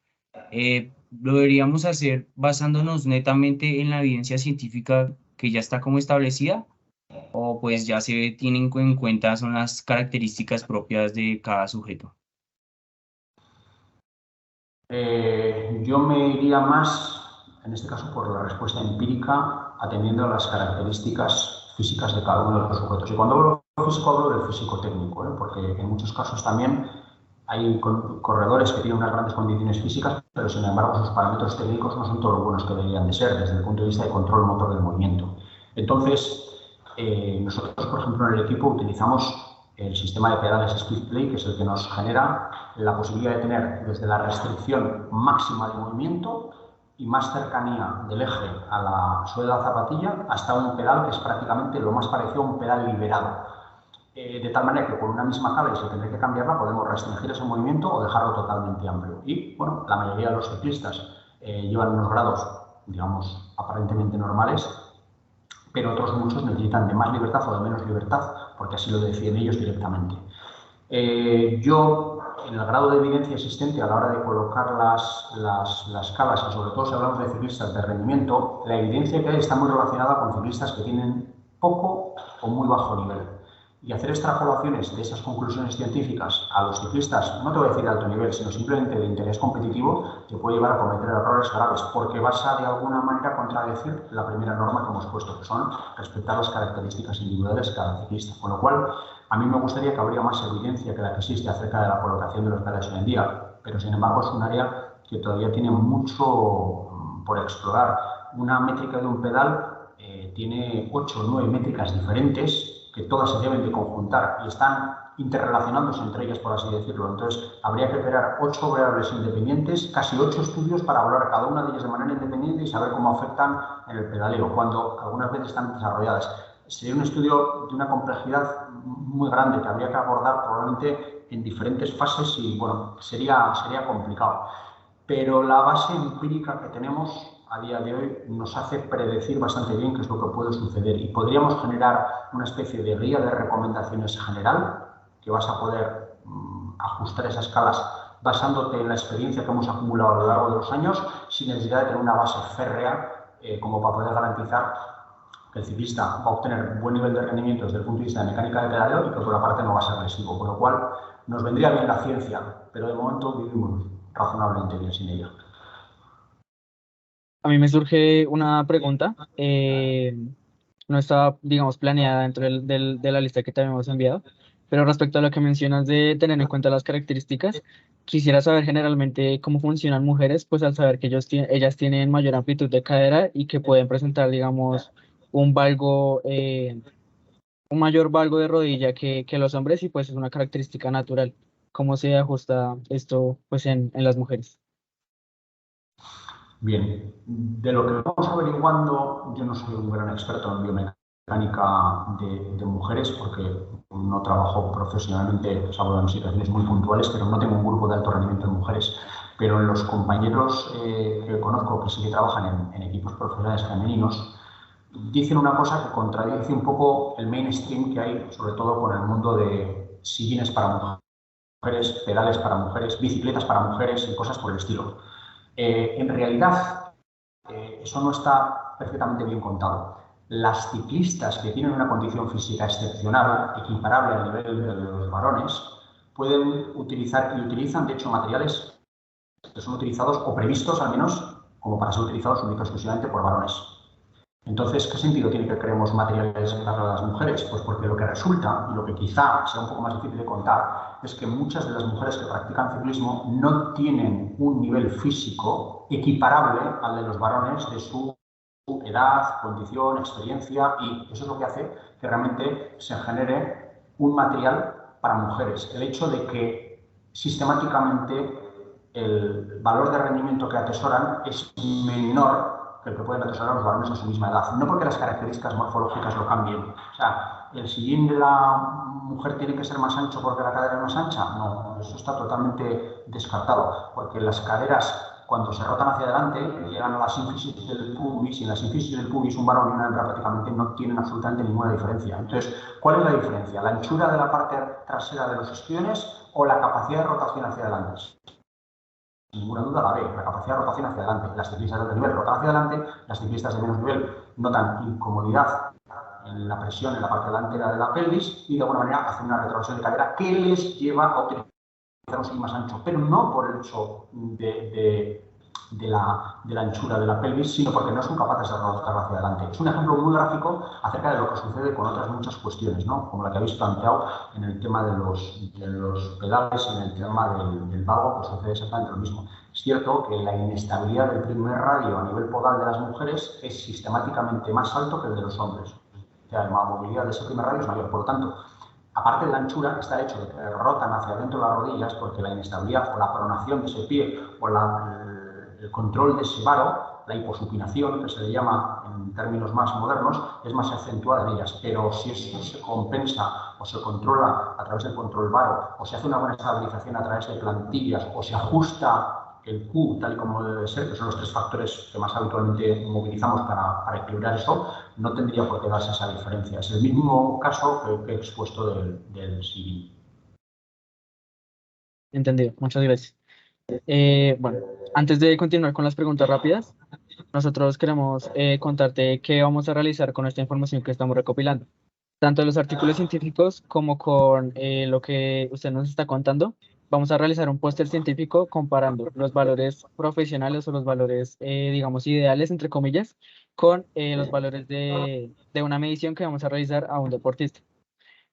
¿Lo deberíamos hacer basándonos netamente en la evidencia científica que ya está como establecida? ¿O pues ya se tienen en cuenta son las características propias de cada sujeto? Yo me iría más, en este caso, por la respuesta empírica, atendiendo a las características físicas de cada uno de los sujetos. Y cuando hablo de físico, hablo del físico técnico, porque en muchos casos también hay corredores que tienen unas grandes condiciones físicas, pero sin embargo sus parámetros técnicos no son todos los buenos que deberían de ser desde el punto de vista de control motor del movimiento. Entonces, nosotros, por ejemplo, en el equipo utilizamos el sistema de pedales Speedplay, que es el que nos genera la posibilidad de tener desde la restricción máxima de movimiento y más cercanía del eje a la suela de la zapatilla hasta un pedal que es prácticamente lo más parecido a un pedal liberado. De tal manera que con una misma cala y sin tener que cambiarla podemos restringir ese movimiento o dejarlo totalmente amplio. Y bueno, la mayoría de los ciclistas llevan unos grados, digamos, aparentemente normales, pero otros muchos necesitan de más libertad o de menos libertad, porque así lo deciden ellos directamente. Yo, en el grado de evidencia existente a la hora de colocar las calas, y sobre todo si hablamos de ciclistas de rendimiento, la evidencia que hay está muy relacionada con ciclistas que tienen poco o muy bajo nivel. Y hacer extrapolaciones de esas conclusiones científicas a los ciclistas, no te voy a decir de alto nivel, sino simplemente de interés competitivo, te puede llevar a cometer errores graves, porque vas a de alguna manera contradecir la primera norma que hemos puesto, que son respetar las características individuales de cada ciclista. Con lo cual, a mí me gustaría que habría más evidencia que la que existe acerca de la colocación de los pedales hoy en día, pero sin embargo es un área que todavía tiene mucho por explorar. Una métrica de un pedal tiene 8 o 9 métricas diferentes que todas se deben de conjuntar y están interrelacionándose entre ellas, por así decirlo. Entonces, habría que crear 8 variables independientes, casi 8 estudios para evaluar cada una de ellas de manera independiente y saber cómo afectan en el pedaleo, cuando algunas veces están desarrolladas. Sería un estudio de una complejidad muy grande que habría que abordar probablemente en diferentes fases y, bueno, sería complicado. Pero la base empírica que tenemos a día de hoy nos hace predecir bastante bien qué es lo que puede suceder y podríamos generar una especie de guía de recomendaciones general que vas a poder ajustar esas escalas basándote en la experiencia que hemos acumulado a lo largo de los años sin necesidad de tener una base férrea como para poder garantizar que el ciclista va a obtener buen nivel de rendimiento desde el punto de vista de mecánica de pedaleo y que por la parte no va a ser lesivo, con lo cual nos vendría bien la ciencia, pero de momento vivimos razonablemente bien sin ella. A mí me surge una pregunta. No estaba, digamos, planeada dentro de la lista que te habíamos enviado, pero respecto a lo que mencionas de tener en cuenta las características, quisiera saber generalmente cómo funcionan mujeres, pues al saber que ellas tienen mayor amplitud de cadera y que pueden presentar, digamos, un valgo, un mayor valgo de rodilla que los hombres y pues es una característica natural. ¿Cómo se ajusta esto pues en las mujeres? Bien, de lo que vamos averiguando, yo no soy un gran experto en biomecánica de mujeres porque no trabajo profesionalmente, salvo en situaciones muy puntuales, pero no tengo un grupo de alto rendimiento en mujeres. Pero en los compañeros que conozco que sí que trabajan en equipos profesionales femeninos, dicen una cosa que contradice un poco el mainstream que hay, sobre todo con el mundo de sillines para mujeres, pedales para mujeres, bicicletas para mujeres y cosas por el estilo. En realidad, eso no está perfectamente bien contado. las ciclistas que tienen una condición física excepcional, equiparable al nivel de los varones, pueden utilizar, y utilizan de hecho materiales que son utilizados o previstos al menos como para ser utilizados únicamente exclusivamente por varones. Entonces, ¿qué sentido tiene que creemos materiales para las mujeres? Pues porque lo que resulta, y lo que quizá sea un poco más difícil de contar, es que muchas de las mujeres que practican ciclismo no tienen un nivel físico equiparable al de los varones de su edad, condición, experiencia, y eso es lo que hace que realmente se genere un material para mujeres. El hecho de que sistemáticamente el valor de rendimiento que atesoran es menor que el que pueden atesorar los varones de su misma edad. No porque las características morfológicas lo cambien. O sea, ¿el sillín de la mujer tiene que ser más ancho porque la cadera es más ancha? No, eso está totalmente descartado, porque las caderas, cuando se rotan hacia adelante, llegan a la sínfisis del pubis, y en la sínfisis del pubis un varón y una hembra prácticamente no tienen absolutamente ninguna diferencia. Entonces, ¿cuál es la diferencia? ¿La anchura de la parte trasera de los isquiones o la capacidad de rotación hacia adelante? Sin ninguna duda la B, la capacidad de rotación hacia adelante. Las ciclistas de alto nivel rotan hacia adelante, las ciclistas de menos nivel notan incomodidad en la presión en la parte delantera de la pelvis y de alguna manera hacen una retroversión de cadera que les lleva a utilizar un sillín más ancho, pero no por el hecho de la anchura de la pelvis, sino porque no son capaces de rotar hacia adelante. Es un ejemplo muy gráfico acerca de lo que sucede con otras muchas cuestiones, ¿no? Como la que habéis planteado en el tema de los pedales y en el tema del valgo, pues sucede exactamente lo mismo. Es cierto que la inestabilidad del primer radio a nivel podal de las mujeres es sistemáticamente más alto que el de los hombres. O sea, la movilidad de ese primer radio es mayor. Por lo tanto, aparte de la anchura, está el hecho de que rotan hacia adentro las rodillas porque la inestabilidad o la pronación de ese pie o el control de ese varo, la hiposupinación, que se le llama en términos más modernos, es más acentuada en ellas. Pero si eso se compensa o se controla a través del control varo, o se hace una buena estabilización a través de plantillas, o se ajusta el Q tal y como debe ser, que son los 3 factores que más habitualmente movilizamos para equilibrar eso, no tendría por qué darse esa diferencia. Es el mismo caso que he expuesto del sillín. Entendido, muchas gracias. Bueno, antes de continuar con las preguntas rápidas, nosotros queremos contarte qué vamos a realizar con esta información que estamos recopilando. Tanto los artículos científicos como con lo que usted nos está contando, vamos a realizar un póster científico comparando los valores profesionales o los valores, digamos, ideales, entre comillas, con los valores de una medición que vamos a realizar a un deportista.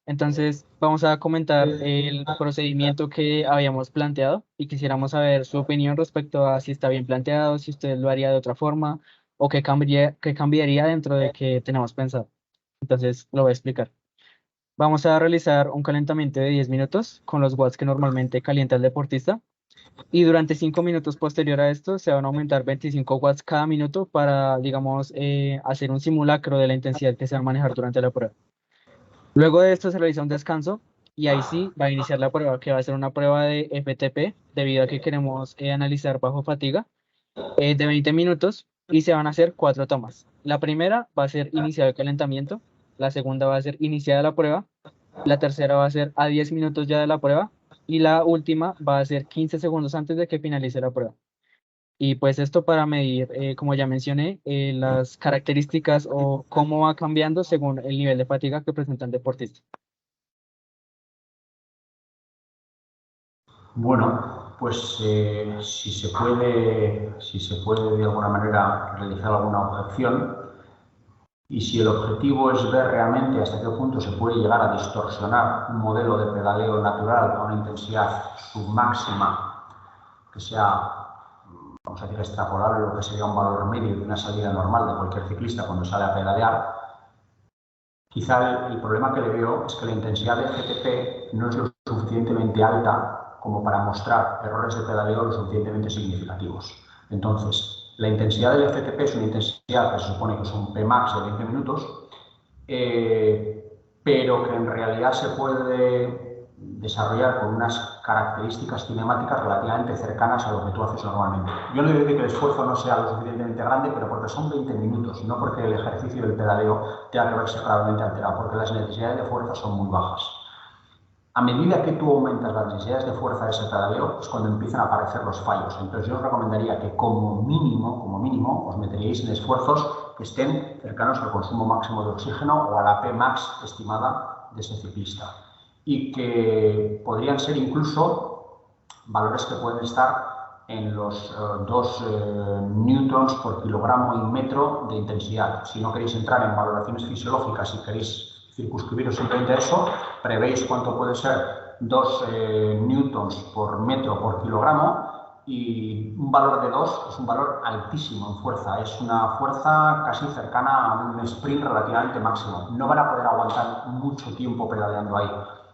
Entonces, vamos a comentar el procedimiento que habíamos planteado y quisiéramos saber su opinión respecto a si está bien planteado, si usted lo haría de otra forma o qué cambiaría dentro de que tenemos pensado. Entonces, lo voy a explicar. Vamos a realizar un calentamiento de 10 minutos con los watts que normalmente calienta el deportista y durante 5 minutos posterior a esto se van a aumentar 25 watts cada minuto para, digamos, hacer un simulacro de la intensidad que se va a manejar durante la prueba. Luego de esto se realiza un descanso y ahí sí va a iniciar la prueba, que va a ser una prueba de FTP, debido a que queremos analizar bajo fatiga, de 20 minutos y se van a hacer 4 tomas. La primera va a ser iniciado el calentamiento, la segunda va a ser iniciada la prueba, la tercera va a ser a 10 minutos ya de la prueba y la última va a ser 15 segundos antes de que finalice la prueba. Y pues esto para medir, como ya mencioné, las características o cómo va cambiando según el nivel de fatiga que presenta el deportista. Bueno, pues si se puede de alguna manera realizar alguna objeción, y si el objetivo es ver realmente hasta qué punto se puede llegar a distorsionar un modelo de pedaleo natural a una intensidad submáxima que sea, vamos a decir, extrapolable lo que sería un valor medio de una salida normal de cualquier ciclista cuando sale a pedalear, quizá el problema que le veo es que la intensidad de FTP no es lo suficientemente alta como para mostrar errores de pedaleo lo suficientemente significativos. Entonces, la intensidad del FTP es una intensidad que se supone que es un Pmax de 20 minutos, pero que en realidad se puede desarrollar con unas características cinemáticas relativamente cercanas a lo que tú haces normalmente. Yo no digo que el esfuerzo no sea lo suficientemente grande, pero porque son 20 minutos, no porque el ejercicio del pedaleo tenga que verse gravemente alterado, porque las necesidades de fuerza son muy bajas. A medida que tú aumentas las necesidades de fuerza de ese pedaleo, es cuando empiezan a aparecer los fallos. Entonces yo os recomendaría que como mínimo, os meteríais en esfuerzos que estén cercanos al consumo máximo de oxígeno o a la Pmax estimada de ese ciclista. Y que podrían ser incluso valores que pueden estar en los 2 newtons por kilogramo y metro de intensidad. Si no queréis entrar en valoraciones fisiológicas y queréis circunscribiros simplemente a eso, prevéis cuánto puede ser 2 newtons por metro por kilogramo, y un valor de 2 es un valor altísimo en fuerza, es una fuerza casi cercana a un sprint relativamente máximo. No van a poder aguantar mucho tiempo pedaleando ahí,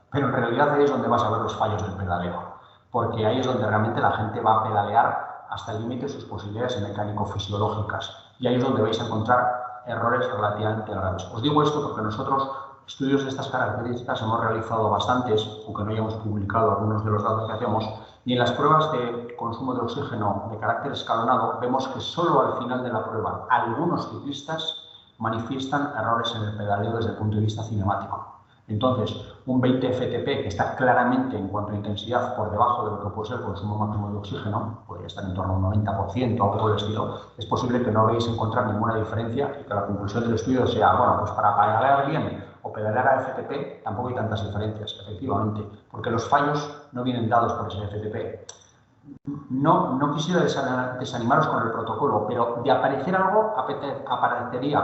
pero en realidad ahí es donde vas a ver los fallos del pedaleo, porque ahí es donde realmente la gente va a pedalear hasta el límite de sus posibilidades mecánico-fisiológicas, y ahí es donde vais a encontrar errores relativamente graves. Os digo esto porque nosotros estudios de estas características hemos realizado bastantes, aunque no hayamos publicado algunos de los datos que hacemos, y en las pruebas de consumo de oxígeno de carácter escalonado vemos que solo al final de la prueba algunos ciclistas manifiestan errores en el pedaleo desde el punto de vista cinemático. Entonces, un 20 FTP que está claramente en cuanto a intensidad por debajo de lo que puede ser el consumo máximo de oxígeno, podría estar en torno a un 90% o algo por el estilo, es posible que no veáis encontrar ninguna diferencia y que la conclusión del estudio sea, bueno, pues para pedalear bien o pedalear a FTP tampoco hay tantas diferencias, efectivamente, porque los fallos no vienen dados por ese FTP. No quisiera desanimaros con el protocolo, pero de aparecer algo, aparecería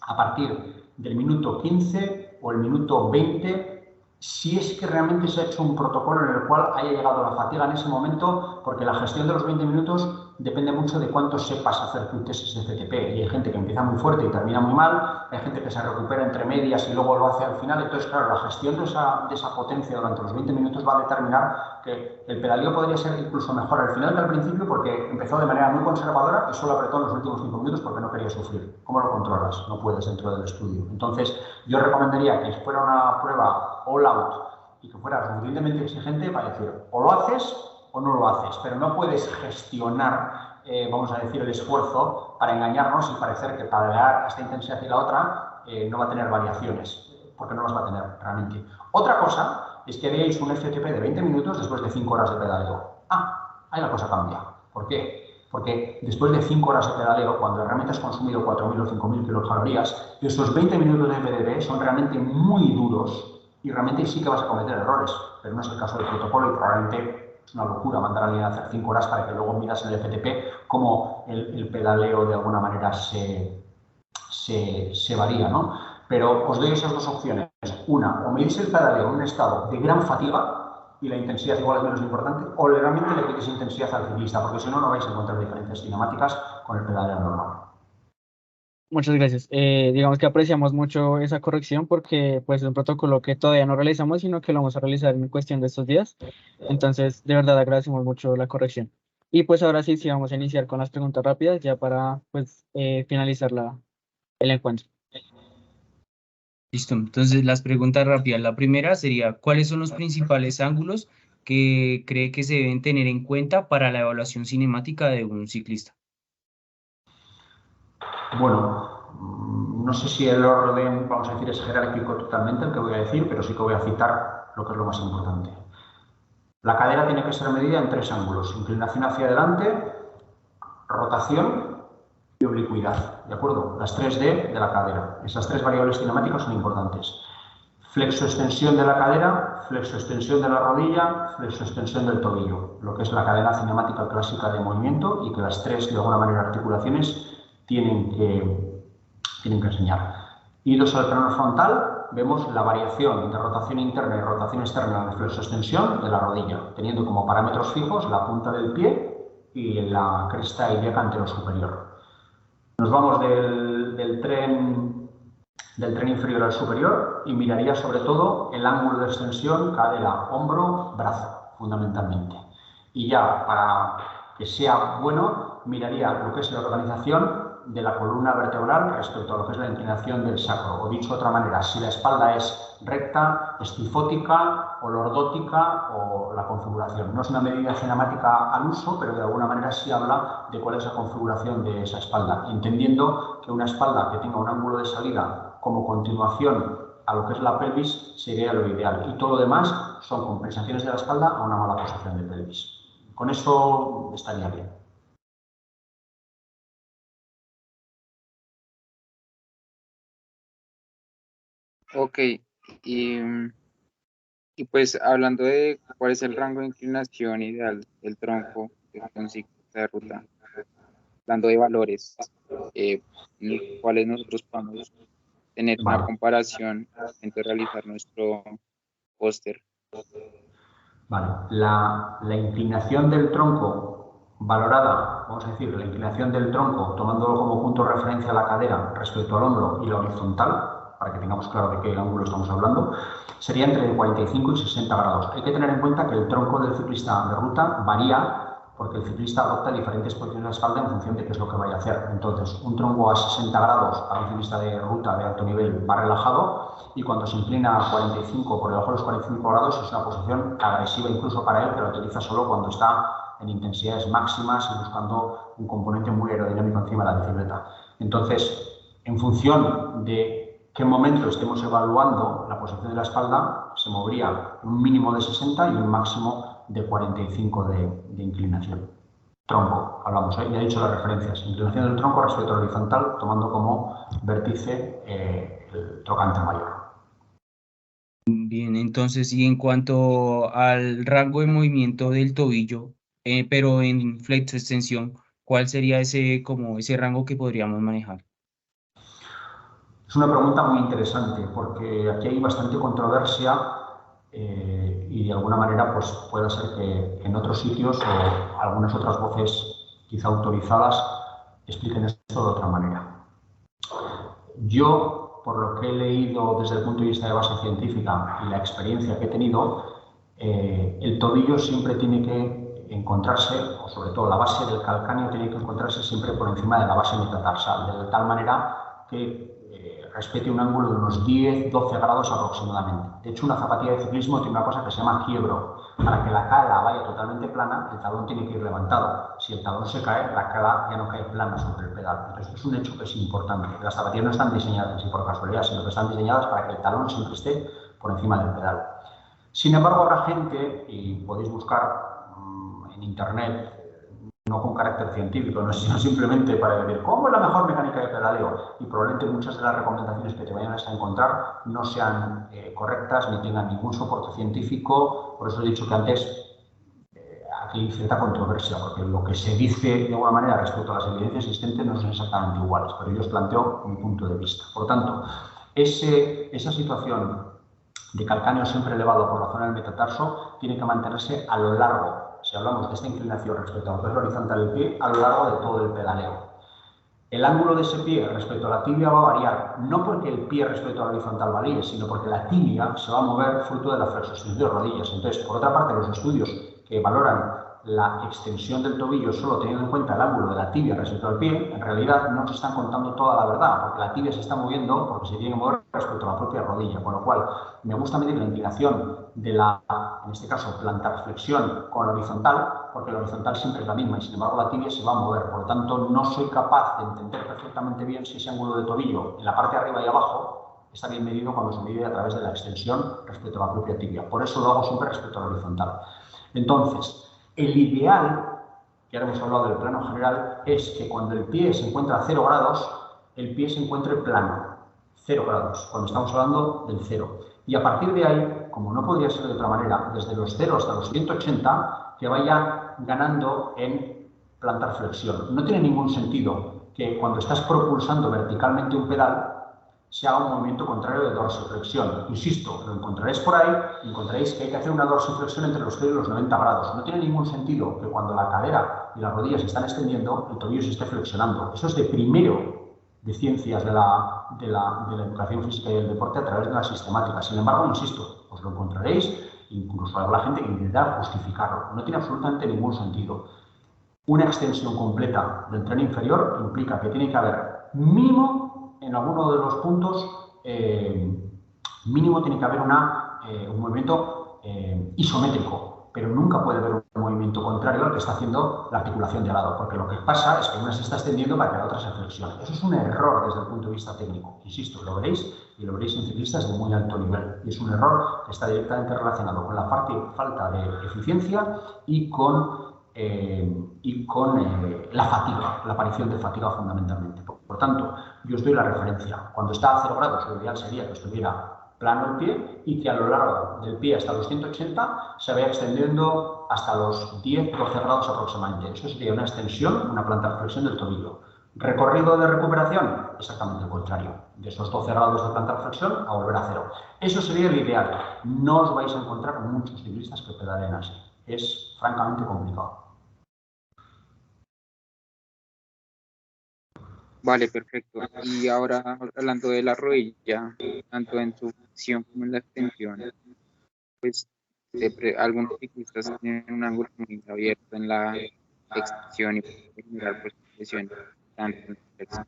a partir del minuto 15 o el minuto 20, si es que realmente se ha hecho un protocolo en el cual haya llegado la fatiga en ese momento, porque la gestión de los 20 minutos depende mucho de cuánto sepas hacer tu tesis de FTP. Y hay gente que empieza muy fuerte y termina muy mal, hay gente que se recupera entre medias y luego lo hace al final. Entonces, claro, la gestión de esa potencia durante los 20 minutos va a determinar que el pedaleo podría ser incluso mejor al final que al principio, porque empezó de manera muy conservadora y solo apretó en los últimos 5 minutos porque no quería sufrir. ¿Cómo lo controlas? No puedes dentro del estudio. Entonces, yo recomendaría que fuera una prueba all out y que fuera suficientemente exigente para decir, o lo haces o no lo haces, pero no puedes gestionar, vamos a decir, el esfuerzo para engañarnos y parecer que pedalear a esta intensidad y la otra no va a tener variaciones, porque no las va a tener realmente. Otra cosa es que veáis un FTP de 20 minutos después de 5 horas de pedaleo. Ahí la cosa cambia. ¿Por qué? Porque después de 5 horas de pedaleo, cuando realmente has consumido 4.000 o 5.000 kilocalorías, estos 20 minutos de FTP son realmente muy duros y realmente sí que vas a cometer errores, pero no es el caso del protocolo y probablemente es una locura mandar a alguien a hacer 5 horas para que luego miras el FTP como el pedaleo de alguna manera se varía, ¿no? Pero os doy esas dos opciones. Una, o medís el pedaleo en un estado de gran fatiga y la intensidad igual es menos importante, o realmente le quitéis intensidad al ciclista, porque si no, no vais a encontrar diferencias cinemáticas con el pedaleo normal. Muchas gracias. Digamos que apreciamos mucho esa corrección porque pues es un protocolo que todavía no realizamos, sino que lo vamos a realizar en cuestión de estos días. Entonces, de verdad agradecemos mucho la corrección. Y pues ahora sí, vamos a iniciar con las preguntas rápidas ya para pues finalizar el encuentro. Listo. Entonces, las preguntas rápidas. La primera sería, ¿cuáles son los principales ángulos que cree que se deben tener en cuenta para la evaluación cinemática de un ciclista? Bueno, no sé si el orden, vamos a decir, es jerárquico totalmente el que voy a decir, pero sí que voy a citar lo que es lo más importante. La cadera tiene que ser medida en 3 ángulos: inclinación hacia adelante, rotación y oblicuidad, ¿de acuerdo? Las 3D de la cadera. Esas 3 variables cinemáticas son importantes. Flexoextensión de la cadera, flexoextensión de la rodilla, flexoextensión del tobillo, lo que es la cadena cinemática clásica de movimiento y que las 3, de alguna manera, articulaciones tienen que enseñar. Idos al plano frontal, vemos la variación de rotación interna y rotación externa de flexoextensión de la rodilla, teniendo como parámetros fijos la punta del pie y la cresta ilíaca anterior superior. Nos vamos del tren inferior al superior y miraría sobre todo el ángulo de extensión cadera, hombro, brazo, fundamentalmente. Y ya para que sea bueno, miraría lo que es la organización de la columna vertebral respecto a lo que es la inclinación del sacro. O dicho de otra manera, si la espalda es recta, estifótica o lordótica, o la configuración. No es una medida cinemática al uso, pero de alguna manera sí habla de cuál es la configuración de esa espalda, entendiendo que una espalda que tenga un ángulo de salida como continuación a lo que es la pelvis sería lo ideal, y todo lo demás son compensaciones de la espalda a una mala posición de pelvis. Con eso estaría bien. Ok, y, y pues hablando de cuál es el rango de inclinación ideal del tronco de un ciclista de ruta, hablando de valores, en los cuales nosotros podamos tener una Vale, comparación entre realizar nuestro póster. vale. La inclinación del tronco valorada, vamos a decir, la inclinación del tronco, tomándolo como punto de referencia la cadera respecto al hombro y la horizontal, para que tengamos claro de qué ángulo estamos hablando, sería entre 45 y 60 grados. Hay que tener en cuenta que el tronco del ciclista de ruta varía porque el ciclista adopta diferentes posiciones de la espalda en función de qué es lo que vaya a hacer. Entonces, un tronco a 60 grados para un ciclista de ruta de alto nivel va relajado, y cuando se inclina a 45, por debajo de los 45 grados, es una posición agresiva incluso para él, que la utiliza solo cuando está en intensidades máximas y buscando un componente muy aerodinámico encima de la bicicleta. Entonces, en función de qué momento estemos evaluando la posición de la espalda, se movería un mínimo de 60 y un máximo de 45 de inclinación. Tronco, hablamos, ya he dicho las referencias. Inclinación del tronco respecto al horizontal, tomando como vértice el trocante mayor. Bien, entonces, y en cuanto al rango de movimiento del tobillo, pero en flexo-extensión, ¿cuál sería ese, como ese rango que podríamos manejar? Es una pregunta muy interesante porque aquí hay bastante controversia y de alguna manera pues puede ser que en otros sitios o algunas otras voces quizá autorizadas expliquen esto de otra manera. Yo, por lo que he leído desde el punto de vista de base científica y la experiencia que he tenido, el tobillo siempre tiene que encontrarse, o sobre todo la base del calcáneo tiene que encontrarse siempre por encima de la base metatarsal, de tal manera que respete un ángulo de unos 10-12 grados aproximadamente. De hecho, una zapatilla de ciclismo tiene una cosa que se llama quiebro. Para que la cala vaya totalmente plana, el talón tiene que ir levantado. Si el talón se cae, la cala ya no cae plana sobre el pedal. Entonces, es un hecho que es importante. Las zapatillas no están diseñadas así por casualidad, sino que están diseñadas para que el talón siempre esté por encima del pedal. Sin embargo, habrá gente, y podéis buscar en internet, no con carácter científico, no, sino simplemente para decir cómo es la mejor mecánica de pedaleo, y probablemente muchas de las recomendaciones que te vayan a encontrar no sean correctas ni tengan ningún soporte científico. Por eso he dicho que antes aquí hay cierta controversia, porque lo que se dice de alguna manera respecto a las evidencias existentes no son exactamente iguales, pero yo os planteo mi punto de vista. Por tanto, esa situación de calcáneo siempre elevado por la zona del metatarso tiene que mantenerse a lo largo, si hablamos de esta inclinación respecto a lo que es la horizontal del pie, a lo largo de todo el pedaleo. El ángulo de ese pie respecto a la tibia va a variar, no porque el pie respecto a la horizontal varíe, sino porque la tibia se va a mover fruto de la flexosión de rodillas. Entonces, por otra parte, los estudios que valoran la extensión del tobillo solo teniendo en cuenta el ángulo de la tibia respecto al pie, en realidad no se están contando toda la verdad, porque la tibia se está moviendo porque se tiene que mover respecto a la propia rodilla, con lo cual me gusta medir la inclinación de la, en este caso, plantar flexión con la horizontal, porque la horizontal siempre es la misma y sin embargo la tibia se va a mover. Por lo tanto, no soy capaz de entender perfectamente bien si ese ángulo de tobillo en la parte de arriba y abajo está bien medido cuando se mide a través de la extensión respecto a la propia tibia. Por eso lo hago siempre respecto a la horizontal. Entonces, el ideal, que ahora hemos hablado del plano general, es que cuando el pie se encuentra a 0 grados, el pie se encuentre plano, 0 grados, cuando estamos hablando del 0. Y a partir de ahí, como no podría ser de otra manera, desde los 0 hasta los 180, que vaya ganando en plantar flexión. No tiene ningún sentido que cuando estás propulsando verticalmente un pedal se haga un movimiento contrario de dorsiflexión. Insisto, lo encontraréis por ahí, encontraréis que hay que hacer una dorsiflexión entre los 0 y los 90 grados. No tiene ningún sentido que cuando la cadera y las rodillas se están extendiendo, el tobillo se esté flexionando. Eso es de primero de ciencias de la educación física y del deporte a través de una sistemática. Sin embargo, insisto, os lo encontraréis, incluso habrá gente que intentará justificarlo. No tiene absolutamente ningún sentido. Una extensión completa del tren inferior implica que tiene que haber mínimo, en alguno de los puntos, mínimo tiene que haber un movimiento isométrico, pero nunca puede haber un movimiento contrario al que está haciendo la articulación de lado, porque lo que pasa es que una se está extendiendo para que la otra se flexione. Eso es un error desde el punto de vista técnico. Insisto, lo veréis y lo veréis en ciclistas de muy alto nivel. Y es un error que está directamente relacionado con la falta de eficiencia y con la fatiga, la aparición de fatiga fundamentalmente. Por tanto, yo os doy la referencia. Cuando está a 0 grados, lo ideal sería que estuviera plano el pie y que a lo largo del pie hasta los 180 se vaya extendiendo hasta los 10-12 grados aproximadamente. Eso sería una extensión, una plantarflexión del tobillo. Recorrido de recuperación, exactamente el contrario. De esos 12 grados de plantarflexión a volver a cero. Eso sería el ideal. No os vais a encontrar muchos ciclistas que pedalen así. Es francamente complicado. Vale, perfecto. Y ahora hablando de la rodilla, tanto en su flexión como en la extensión, pues algunos ciclistas tienen un ángulo muy abierto en la extensión y puede generar pues lesiones tanto en la flexión.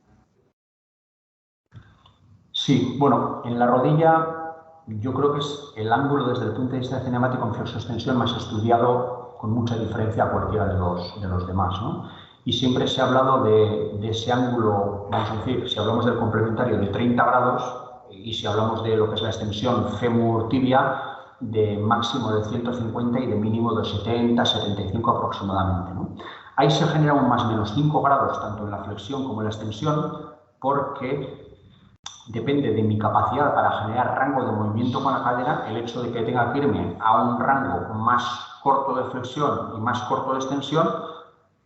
Sí, bueno, en la rodilla yo creo que es el ángulo desde el punto de vista cinemático en flexo-extensión más estudiado con mucha diferencia a cualquiera de los demás, ¿no? Y siempre se ha hablado de ese ángulo, vamos a decir, si hablamos del complementario de 30 grados y si hablamos de lo que es la extensión fémur-tibia, de máximo de 150 y de mínimo de 70, 75 aproximadamente, ¿no? Ahí se genera un más o menos 5 grados tanto en la flexión como en la extensión porque depende de mi capacidad para generar rango de movimiento con la cadera, el hecho de que tenga que irme a un rango más corto de flexión y más corto de extensión,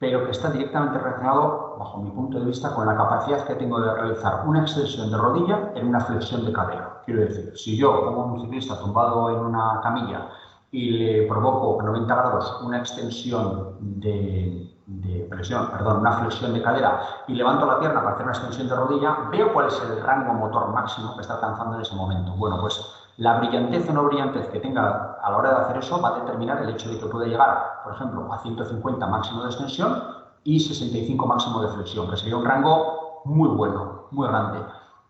pero que está directamente relacionado, bajo mi punto de vista, con la capacidad que tengo de realizar una extensión de rodilla en una flexión de cadera. Quiero decir, si yo, como un ciclista tumbado en una camilla y le provoco a 90 grados una extensión una flexión de cadera y levanto la pierna para hacer una extensión de rodilla, veo cuál es el rango motor máximo que está alcanzando en ese momento. Bueno, pues la brillantez o no brillantez que tenga a la hora de hacer eso va a determinar el hecho de que puede llegar, por ejemplo, a 150 máximo de extensión y 65 máximo de flexión, que sería un rango muy bueno, muy grande.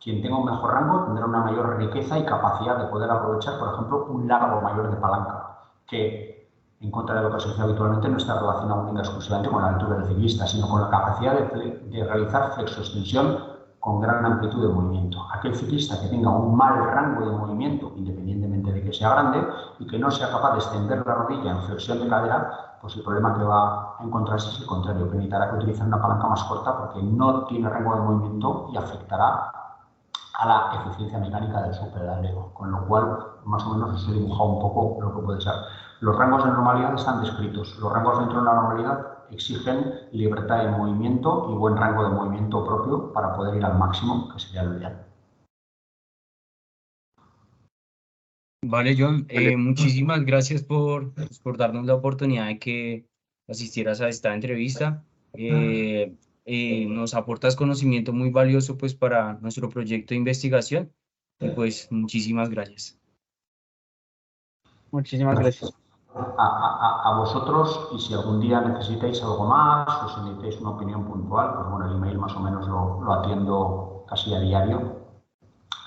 Quien tenga un mejor rango tendrá una mayor riqueza y capacidad de poder aprovechar, por ejemplo, un largo mayor de palanca, que en contra de lo que se dice habitualmente, no está relacionado única exclusivamente con la altura del ciclista, sino con la capacidad de realizar flexo-extensión con gran amplitud de movimiento. Aquel ciclista que tenga un mal rango de movimiento, independientemente de que sea grande, y que no sea capaz de extender la rodilla en flexión de cadera, pues el problema que va a encontrarse es el contrario, que necesitará que utilizar una palanca más corta porque no tiene rango de movimiento y afectará a la eficiencia mecánica del superpedaleo, con lo cual más o menos os he dibujado un poco lo que puede ser. Los rangos de normalidad están descritos. Los rangos dentro de la normalidad exigen libertad de movimiento y buen rango de movimiento propio para poder ir al máximo, que sería lo ideal. Vale, John, muchísimas gracias por darnos la oportunidad de que asistieras a esta entrevista. Nos aportas conocimiento muy valioso pues para nuestro proyecto de investigación y pues muchísimas gracias. Muchísimas gracias. A vosotros, y si algún día necesitáis algo más o si necesitáis una opinión puntual, pues bueno, el email más o menos lo atiendo casi a diario.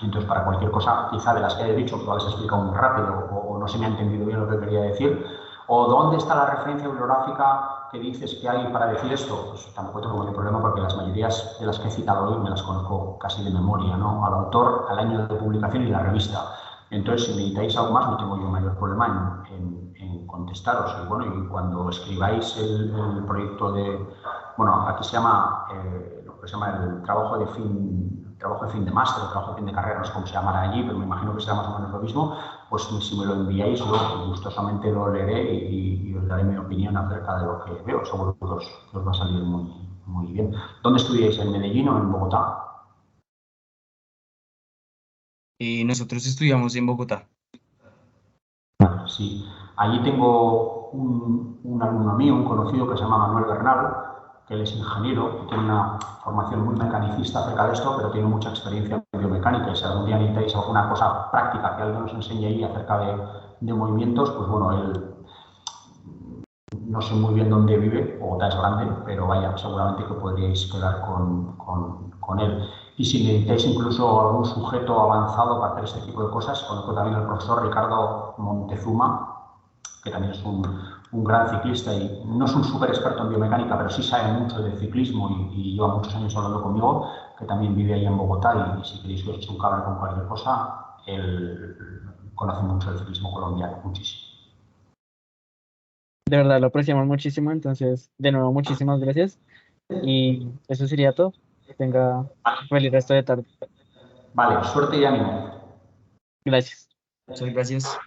Entonces, para cualquier cosa, quizá de las que he dicho, que lo habéis explicado muy rápido o no se me ha entendido bien lo que quería decir, o dónde está la referencia bibliográfica que dices que hay para decir esto, pues tampoco tengo ningún problema porque las mayorías de las que he citado hoy me las conozco casi de memoria, ¿no? Al autor, al año de publicación y la revista. Entonces, si necesitáis algo más, no tengo yo mayor problema en contestaros. Y bueno, y cuando escribáis el proyecto de, bueno, aquí se llama, lo que se llama el trabajo de fin de máster, trabajo de fin de carrera, no sé cómo se llamará allí, pero me imagino que será más o menos lo mismo, pues si me lo enviáis, yo gustosamente lo leeré y os daré mi opinión acerca de lo que veo. Seguro que os va a salir muy bien. ¿Dónde estudiáis? ¿En Medellín o en Bogotá? Nosotros estudiamos en Bogotá. Sí, allí tengo un alumno mío, un conocido que se llama Manuel Bernal, que él es ingeniero y tiene una formación muy mecanicista acerca de esto, pero tiene mucha experiencia en biomecánica y si algún día necesitáis alguna cosa práctica que alguien os enseñe ahí acerca de movimientos, pues bueno, él no sé muy bien dónde vive, Bogotá es grande, pero vaya, seguramente que podríais quedar con él. Y si necesitáis incluso algún sujeto avanzado para hacer este tipo de cosas, conozco también al profesor Ricardo Montezuma, que también es un gran ciclista y no es un súper experto en biomecánica, pero sí sabe mucho de ciclismo y lleva muchos años hablando conmigo, que también vive ahí en Bogotá y si queréis que os eche un cable con cualquier cosa, él conoce mucho el ciclismo colombiano, muchísimo. De verdad lo apreciamos muchísimo, entonces, de nuevo, muchísimas gracias. Y eso sería todo. Que tenga un feliz resto de tarde. Vale, suerte y ánimo. Gracias. Muchas gracias.